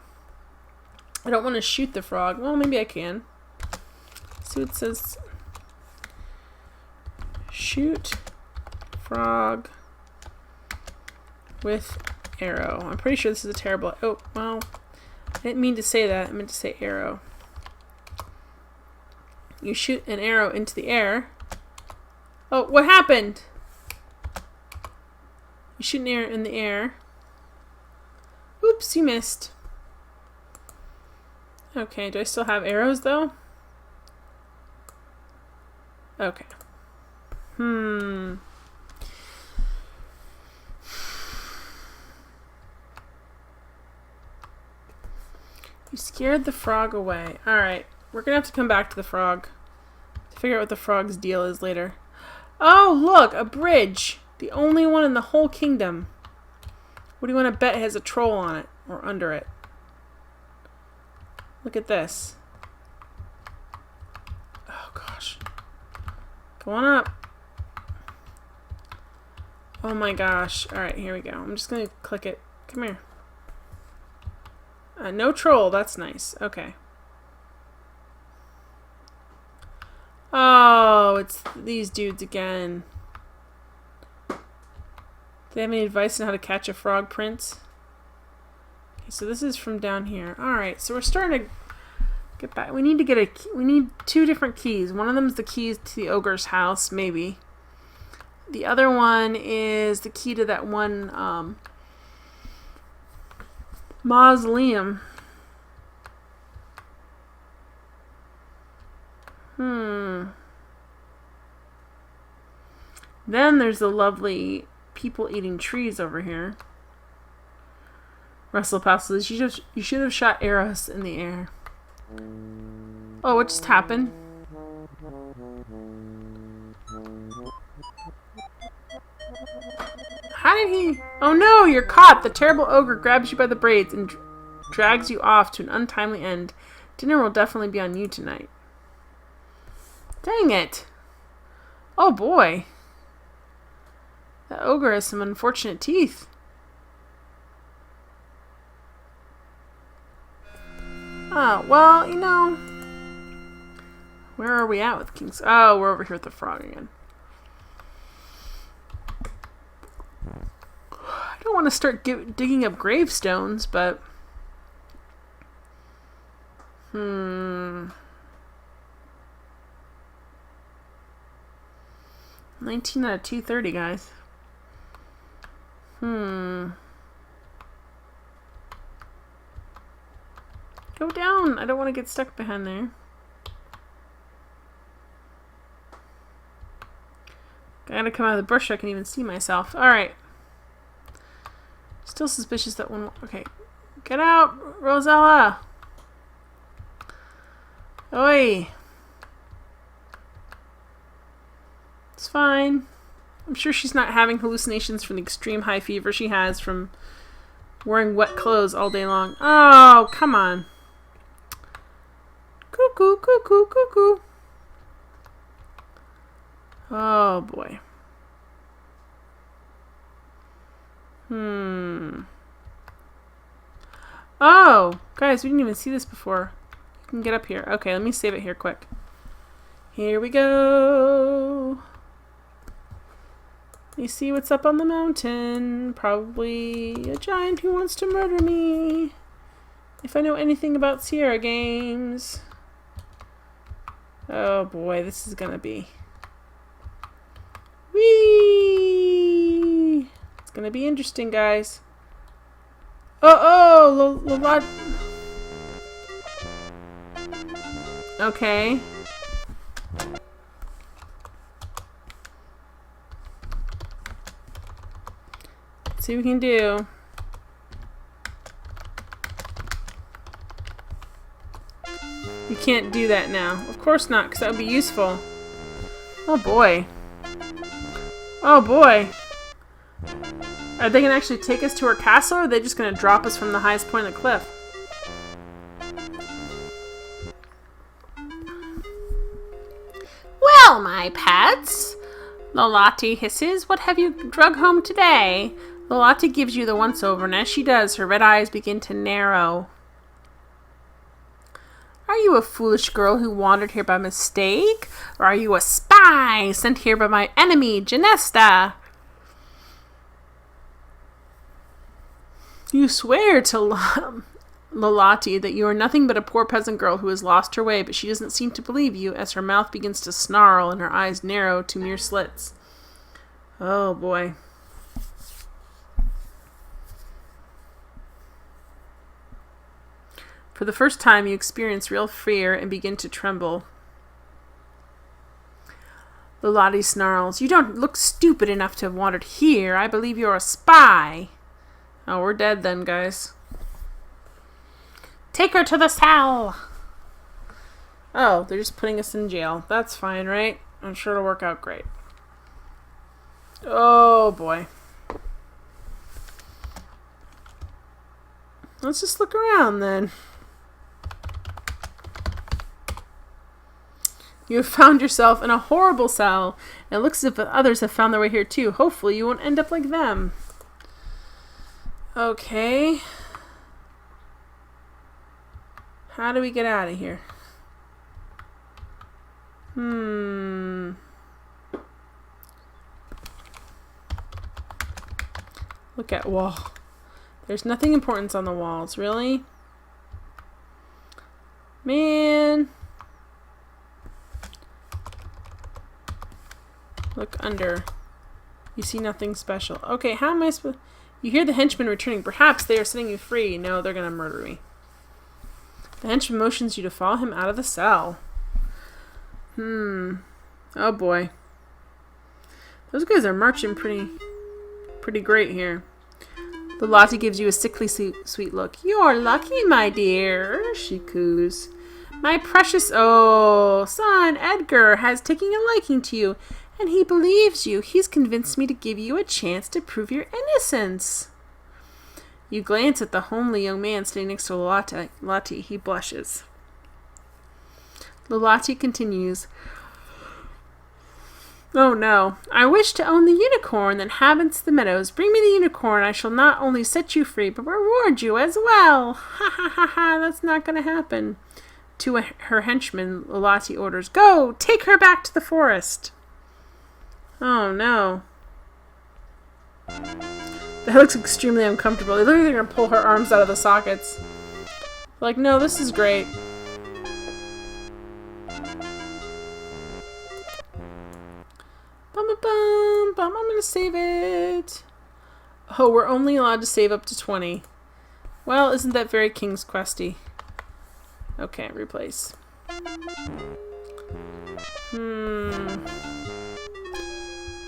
I don't want to shoot the frog. Well, maybe I can. See what it says. Shoot frog with arrow. I'm pretty sure this is a terrible... Oh, well, I didn't mean to say that. I meant to say arrow. You shoot an arrow into the air. Oh, what happened? You shoot an arrow in the air. Oops, you missed. Okay, do I still have arrows, though? Okay. You scared the frog away. Alright, we're gonna have to come back to the frog to figure out what the frog's deal is later. Oh, look! A bridge! The only one in the whole kingdom. What do you want to bet has a troll on it? Or under it? Look at this. Oh, gosh. Go on up. Oh, my gosh. Alright, here we go. I'm just going to click it. Come here. No troll. That's nice. Okay. Oh, it's these dudes again. Do they have any advice on how to catch a frog, Prince? Okay, so this is from down here. Alright, so we're starting to get back. We need to get a key. We need 2 different keys. One of them is the keys to the ogre's house, maybe. The other one is the key to that one mausoleum. Then there's the lovely people eating trees over here. Russell Powell says, you should have shot arrows in the air. Oh, what just happened? How did he... Oh no, you're caught! The terrible ogre grabs you by the braids and drags you off to an untimely end. Dinner will definitely be on you tonight. Dang it! Oh boy. That ogre has some unfortunate teeth. Oh, well, you know... Where are we at with Kings? Oh, we're over here with the frog again. I don't want to start digging up gravestones, but... 19 out of 230, guys. Go down. I don't want to get stuck behind there. I gotta come out of the bush so I can even see myself. Alright. Still suspicious that one... Okay. Get out, Rosella! Oi! It's fine. I'm sure she's not having hallucinations from the extreme high fever she has from wearing wet clothes all day long. Oh, come on. Cuckoo, cuckoo, cuckoo. Oh, boy. Oh, guys, we didn't even see this before. You can get up here. Okay, let me save it here quick. Here we go. You see what's up on the mountain. Probably a giant who wants to murder me. If I know anything about Sierra games. Oh boy, this is gonna be... Whee! It's gonna be interesting, guys. Oh, okay. Let's see what we can do. You can't do that now. Of course not, because that would be useful. Oh boy. Oh boy. Are they going to actually take us to her castle, or are they just going to drop us from the highest point of the cliff? Well, my pets, Lolati hisses, what have you drug home today? Lolati gives you the once-over, and as she does, her red eyes begin to narrow. Are you a foolish girl who wandered here by mistake? Or are you a spy sent here by my enemy, Genesta? You swear to Lolati that you are nothing but a poor peasant girl who has lost her way, but she doesn't seem to believe you as her mouth begins to snarl and her eyes narrow to mere slits. Oh boy. For the first time, you experience real fear and begin to tremble. Lolati snarls, you don't look stupid enough to have wandered here. I believe you're a spy. Oh, we're dead then, guys. Take her to the cell. Oh, they're just putting us in jail. That's fine, right? I'm sure it'll work out great. Oh, boy. Let's just look around then. You have found yourself in a horrible cell. It looks as if others have found their way here too. Hopefully you won't end up like them. Okay. How do we get out of here? Look at wall. There's nothing important on the walls, really? Man. Look under. You see nothing special. Okay, how am I supposed... You hear the henchmen returning. Perhaps they are setting you free. No, they're going to murder me. The henchman motions you to follow him out of the cell. Oh boy. Those guys are marching pretty great here. Lolati gives you a sickly sweet look. You're lucky, my dear, she coos. My precious, son, Edgar, has taken a liking to you, And he believes you. He's convinced me to give you a chance to prove your innocence. You glance at the homely young man sitting next to Lolati. He blushes. Lolati continues. Oh no, I wish to own the unicorn that inhabits the meadows. Bring me the unicorn. I shall not only set you free, but reward you as well. Ha ha ha ha, that's not going to happen. To her henchman, Lolati orders, Go, take her back to the forest. Oh no. That looks extremely uncomfortable. They look like they're going to pull her arms out of the sockets. Like, no, this is great. Bum, I'm going to save it. Oh, we're only allowed to save up to 20. Well, isn't that very King's Questy? Okay, replace.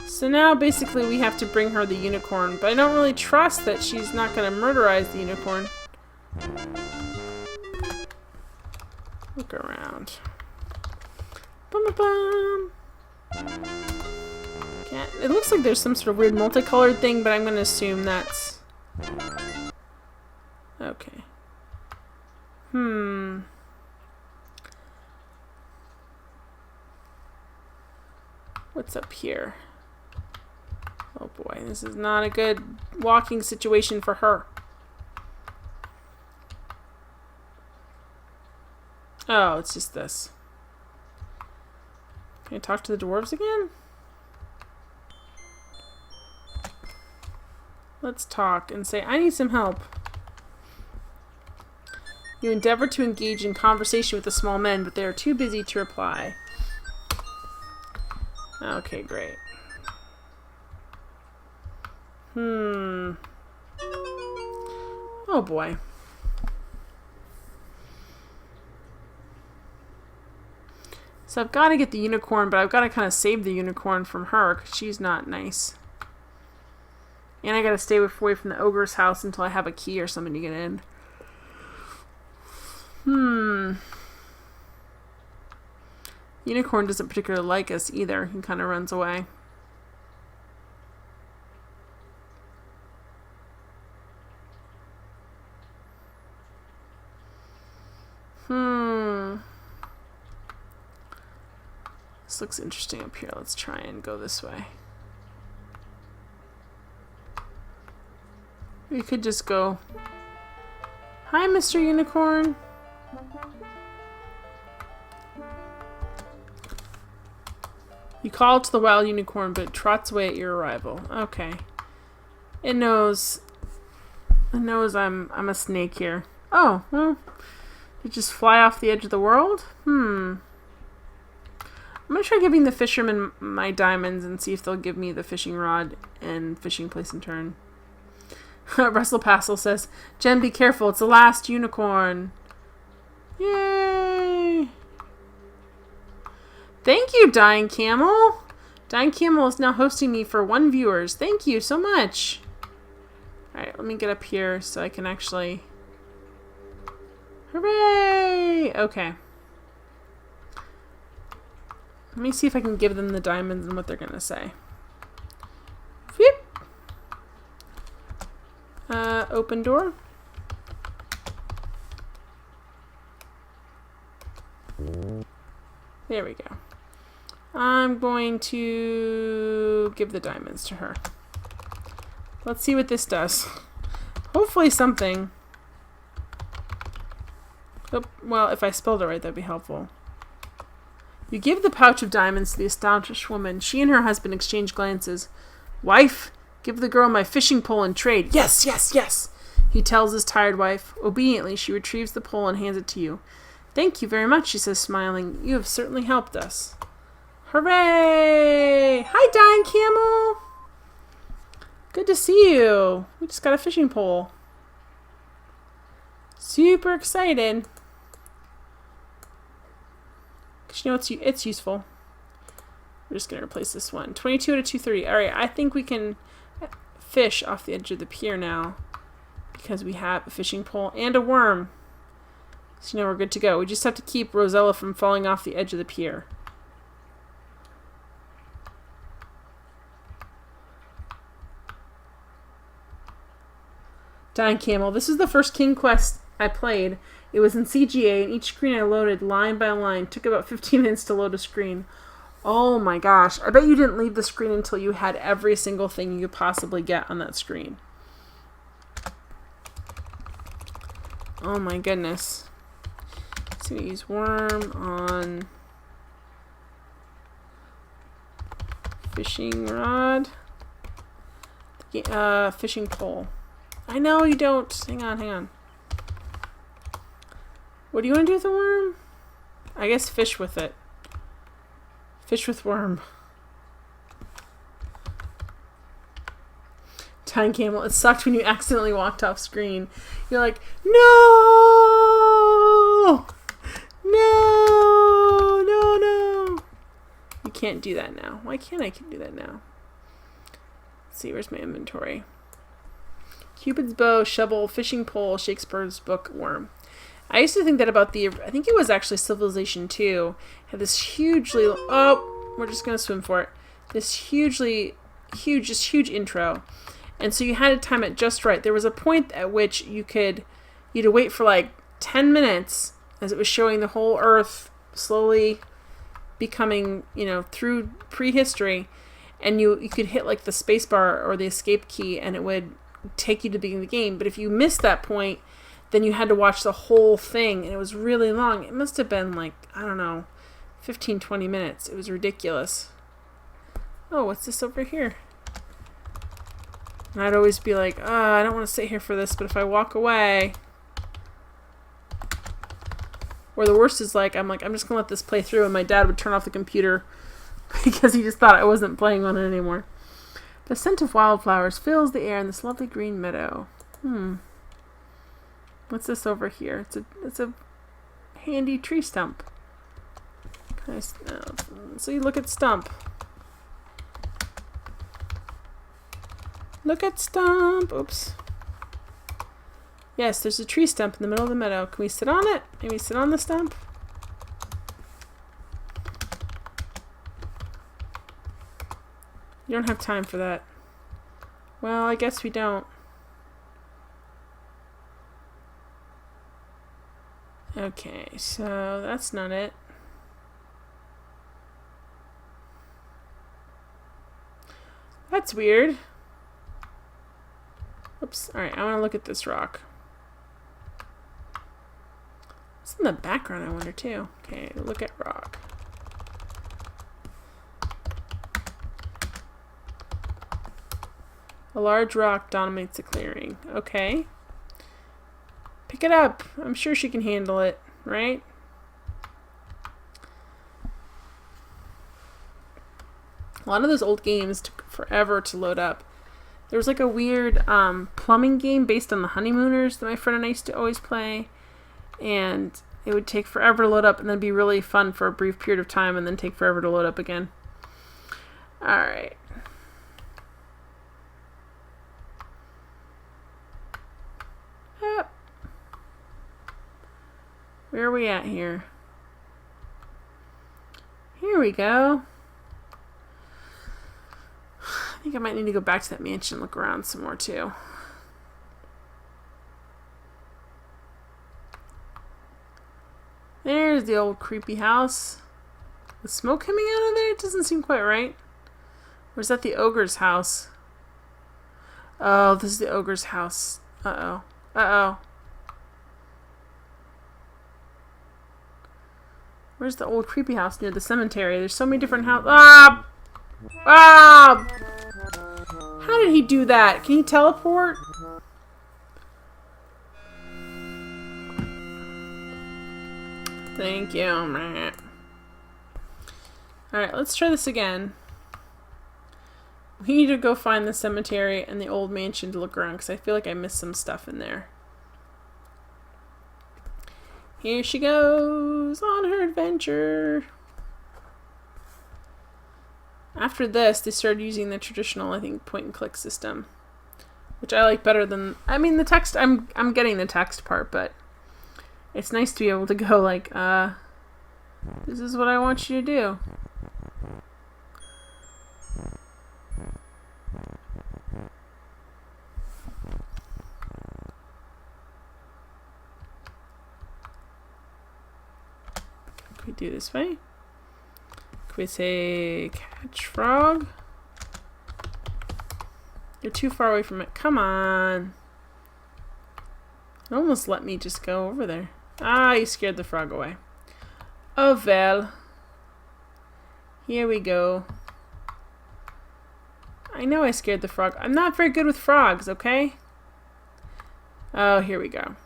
So now basically we have to bring her the unicorn, but I don't really trust that she's not going to murderize the unicorn. Look around. Bum. It looks like there's some sort of weird multicolored thing, but I'm going to assume that's... Okay. What's up here? Oh boy, this is not a good walking situation for her. Oh, it's just this. Can I talk to the dwarves again? Let's talk and say, I need some help. You endeavor to engage in conversation with the small men, but they are too busy to reply. Okay, great. Oh boy. So I've got to get the unicorn, but I've got to kind of save the unicorn from her, because she's not nice. And I got to stay away from the ogre's house until I have a key or something to get in. Unicorn doesn't particularly like us either. He kind of runs away. This looks interesting up here. Let's try and go this way. We could just go, Hi, Mr. Unicorn. You call to the wild unicorn, but it trots away at your arrival. Okay. It knows I'm a snake here. Oh, well, you just fly off the edge of the world? I'm gonna try giving the fishermen my diamonds and see if they'll give me the fishing rod and fishing place in turn. Russell Passel says, Jen, be careful. It's the last unicorn. Yay! Thank you, Dying Camel. Dying Camel is now hosting me for 1 viewers. Thank you so much. Alright, let me get up here so I can actually... Hooray! Okay. Let me see if I can give them the diamonds and what they're going to say. Whoop. Open door. There we go. I'm going to give the diamonds to her. Let's see what this does. Hopefully something. Oh, well, if I spelled it right, that'd be helpful. You give the pouch of diamonds to the astonished woman. She and her husband exchange glances. Wife, give the girl my fishing pole and trade. Yes, yes, yes, he tells his tired wife. Obediently, she retrieves the pole and hands it to you. Thank you very much, she says, smiling. You have certainly helped us. Hooray! Hi, Dying Camel! Good to see you. We just got a fishing pole. Super excited. Because you know it's useful. We're just going to replace this one. 22 out of 230. Alright, I think we can fish off the edge of the pier now. Because we have a fishing pole and a worm. So you know we're good to go. We just have to keep Rosella from falling off the edge of the pier. Giant Camel. This is the first King Quest I played. It was in CGA, and each screen I loaded line by line. Took about 15 minutes to load a screen. Oh my gosh. I bet you didn't leave the screen until you had every single thing you could possibly get on that screen. Oh my goodness. So we use worm on fishing rod. Fishing pole. I know you don't. Hang on. What do you want to do with the worm? I guess fish with it. Fish with worm. Giant Camel. It sucked when you accidentally walked off screen. You're like, no! No! No, no! You can't do that now. Why can't I do that now? Let's see, where's my inventory? Cupid's bow, shovel, fishing pole, Shakespeare's book, worm. I used to think that about I think it was actually Civilization 2, had this hugely, oh, we're just going to swim for it, this huge intro. And so you had to time it just right. There was a point at which you had to wait for like 10 minutes as it was showing the whole Earth slowly becoming, through prehistory. And you could hit like the space bar or the escape key and it would take you to the beginning of the game. But if you missed that point, then you had to watch the whole thing. And it was really long. It must have been like, I don't know, 15, 20 minutes. It was ridiculous. Oh, what's this over here? And I'd always be like, I don't want to sit here for this, but if I walk away... Or the worst is I'm just going to let this play through, and my dad would turn off the computer because he just thought I wasn't playing on it anymore. The scent of wildflowers fills the air in this lovely green meadow. What's this over here? It's a handy tree stump. So you look at stump. Look at stump. Oops. Yes, there's a tree stump in the middle of the meadow. Can we sit on it? Maybe sit on the stump? You don't have time for that. Well, I guess we don't. Okay, so that's not it. That's weird. Oops. Alright, I want to look at this rock. What's in the background, I wonder, too? Okay, look at rock. A large rock dominates the clearing. Okay. Pick it up. I'm sure she can handle it, right? A lot of those old games took forever to load up. There was like a weird plumbing game based on the Honeymooners that my friend and I used to always play. And it would take forever to load up and then be really fun for a brief period of time and then take forever to load up again. Alright. Where are we at here? Here we go. I think I might need to go back to that mansion and look around some more too. There's the old creepy house. The smoke coming out of there? It doesn't seem quite right. Or is that the ogre's house? Oh, this is the ogre's house. Uh-oh. Uh-oh. Where's the old creepy house near the cemetery? There's so many different houses. Ah! Ah! How did he do that? Can he teleport? Thank you. Alright, let's try this again. We need to go find the cemetery and the old mansion to look around because I feel like I missed some stuff in there. Here she goes on her adventure. After this, they started using the traditional, I think, point-and-click system, which I like better than... I mean, the text, I'm getting the text part, but it's nice to be able to go like, this is what I want you to do. do this way. Can we say catch frog? You're too far away from it. Come on. It almost let me just go over there. Ah, you scared the frog away. Oh, well. Here we go. I know I scared the frog. I'm not very good with frogs, okay? Oh, here we go.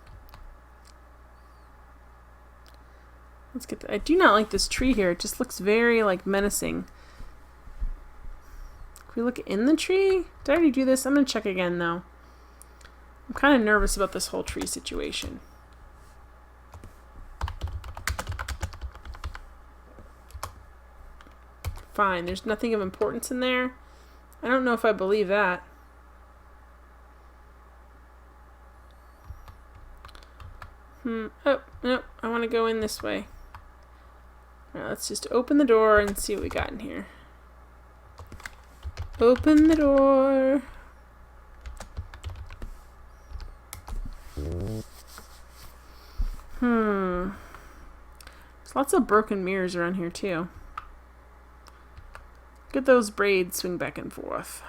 Let's get I do not like this tree here. It just looks very, like, menacing. Can we look in the tree? Did I already do this? I'm going to check again, though. I'm kind of nervous about this whole tree situation. Fine. There's nothing of importance in there. I don't know if I believe that. Oh, no. I want to go in this way. Alright, let's just open the door and see what we got in here. Open the door. There's lots of broken mirrors around here, too. Look at those braids swing back and forth.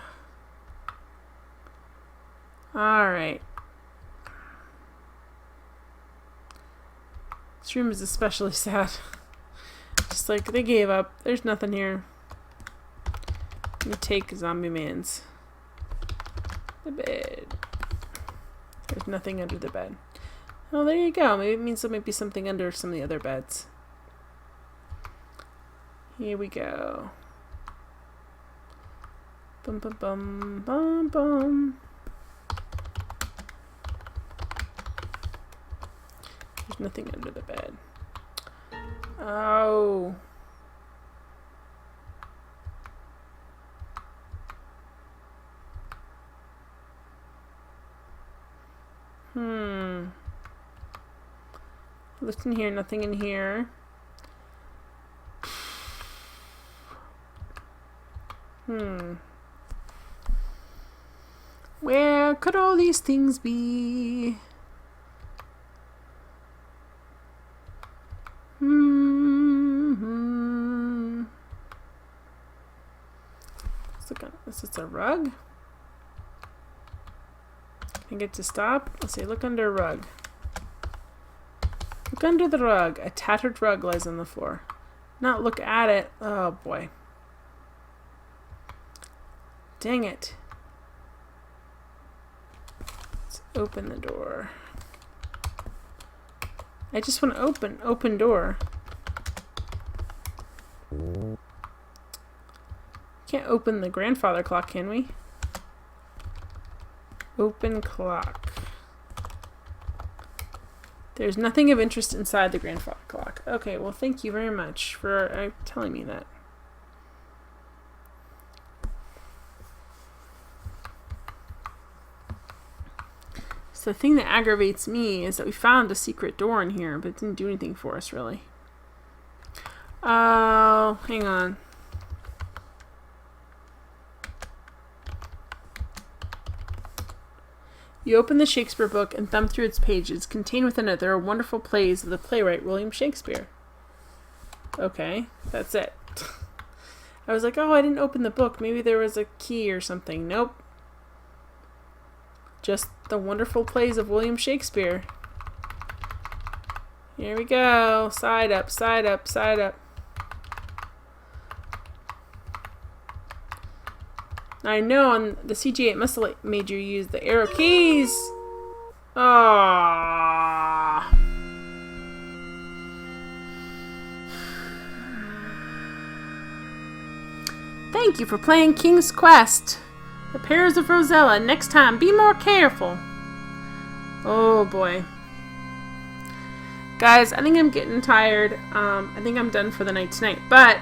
Alright. This room is especially sad. Just like they gave up. There's nothing here. I'm gonna take Zombie Man's the bed. There's nothing under the bed. Oh, there you go. Maybe it means there might be something under some of the other beds. Here we go. Bum bum bum bum bum. There's nothing under the bed. Oh. Looked in here, nothing in here. Where could all these things be? Let's look at this. It's a rug. Can I get to stop? Let's say look under a rug. Look under the rug. A tattered rug lies on the floor. Not look at it. Oh boy. Dang it. Let's open the door. I just want to open door. Can't open the grandfather clock, can we? Open clock. There's nothing of interest inside the grandfather clock. Okay, well, thank you very much for telling me that. So the thing that aggravates me is that we found a secret door in here, but it didn't do anything for us, really. Oh, hang on. You open the Shakespeare book and thumb through its pages. Contained within it there are wonderful plays of the playwright William Shakespeare. Okay, that's it. I was like, oh, I didn't open the book. Maybe there was a key or something. Nope. Just the wonderful plays of William Shakespeare. Here we go. Side up, side up, side up. I know on the CG it must have made you use the arrow keys. Ah. Thank you for playing King's Quest. The Pears of Rosella. Next time, be more careful. Oh boy. Guys, I think I'm getting tired. I think I'm done for the night tonight. But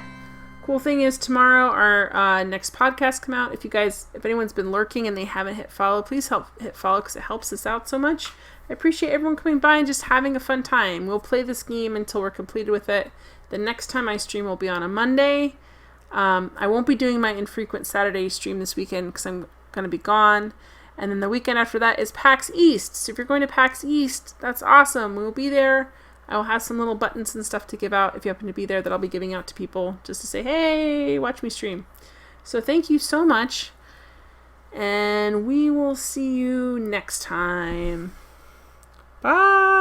cool thing is tomorrow our next podcast come out. If anyone's been lurking and they haven't hit follow, please hit follow because it helps us out so much. I appreciate everyone coming by and just having a fun time. We'll play this game until we're completed with it. The next time I stream will be on a Monday. I won't be doing my infrequent Saturday stream this weekend because I'm going to be gone. And then the weekend after that is PAX East. So if you're going to PAX East, that's awesome. We'll be there. I will have some little buttons and stuff to give out if you happen to be there that I'll be giving out to people just to say, hey, watch me stream. So thank you so much, and we will see you next time. Bye!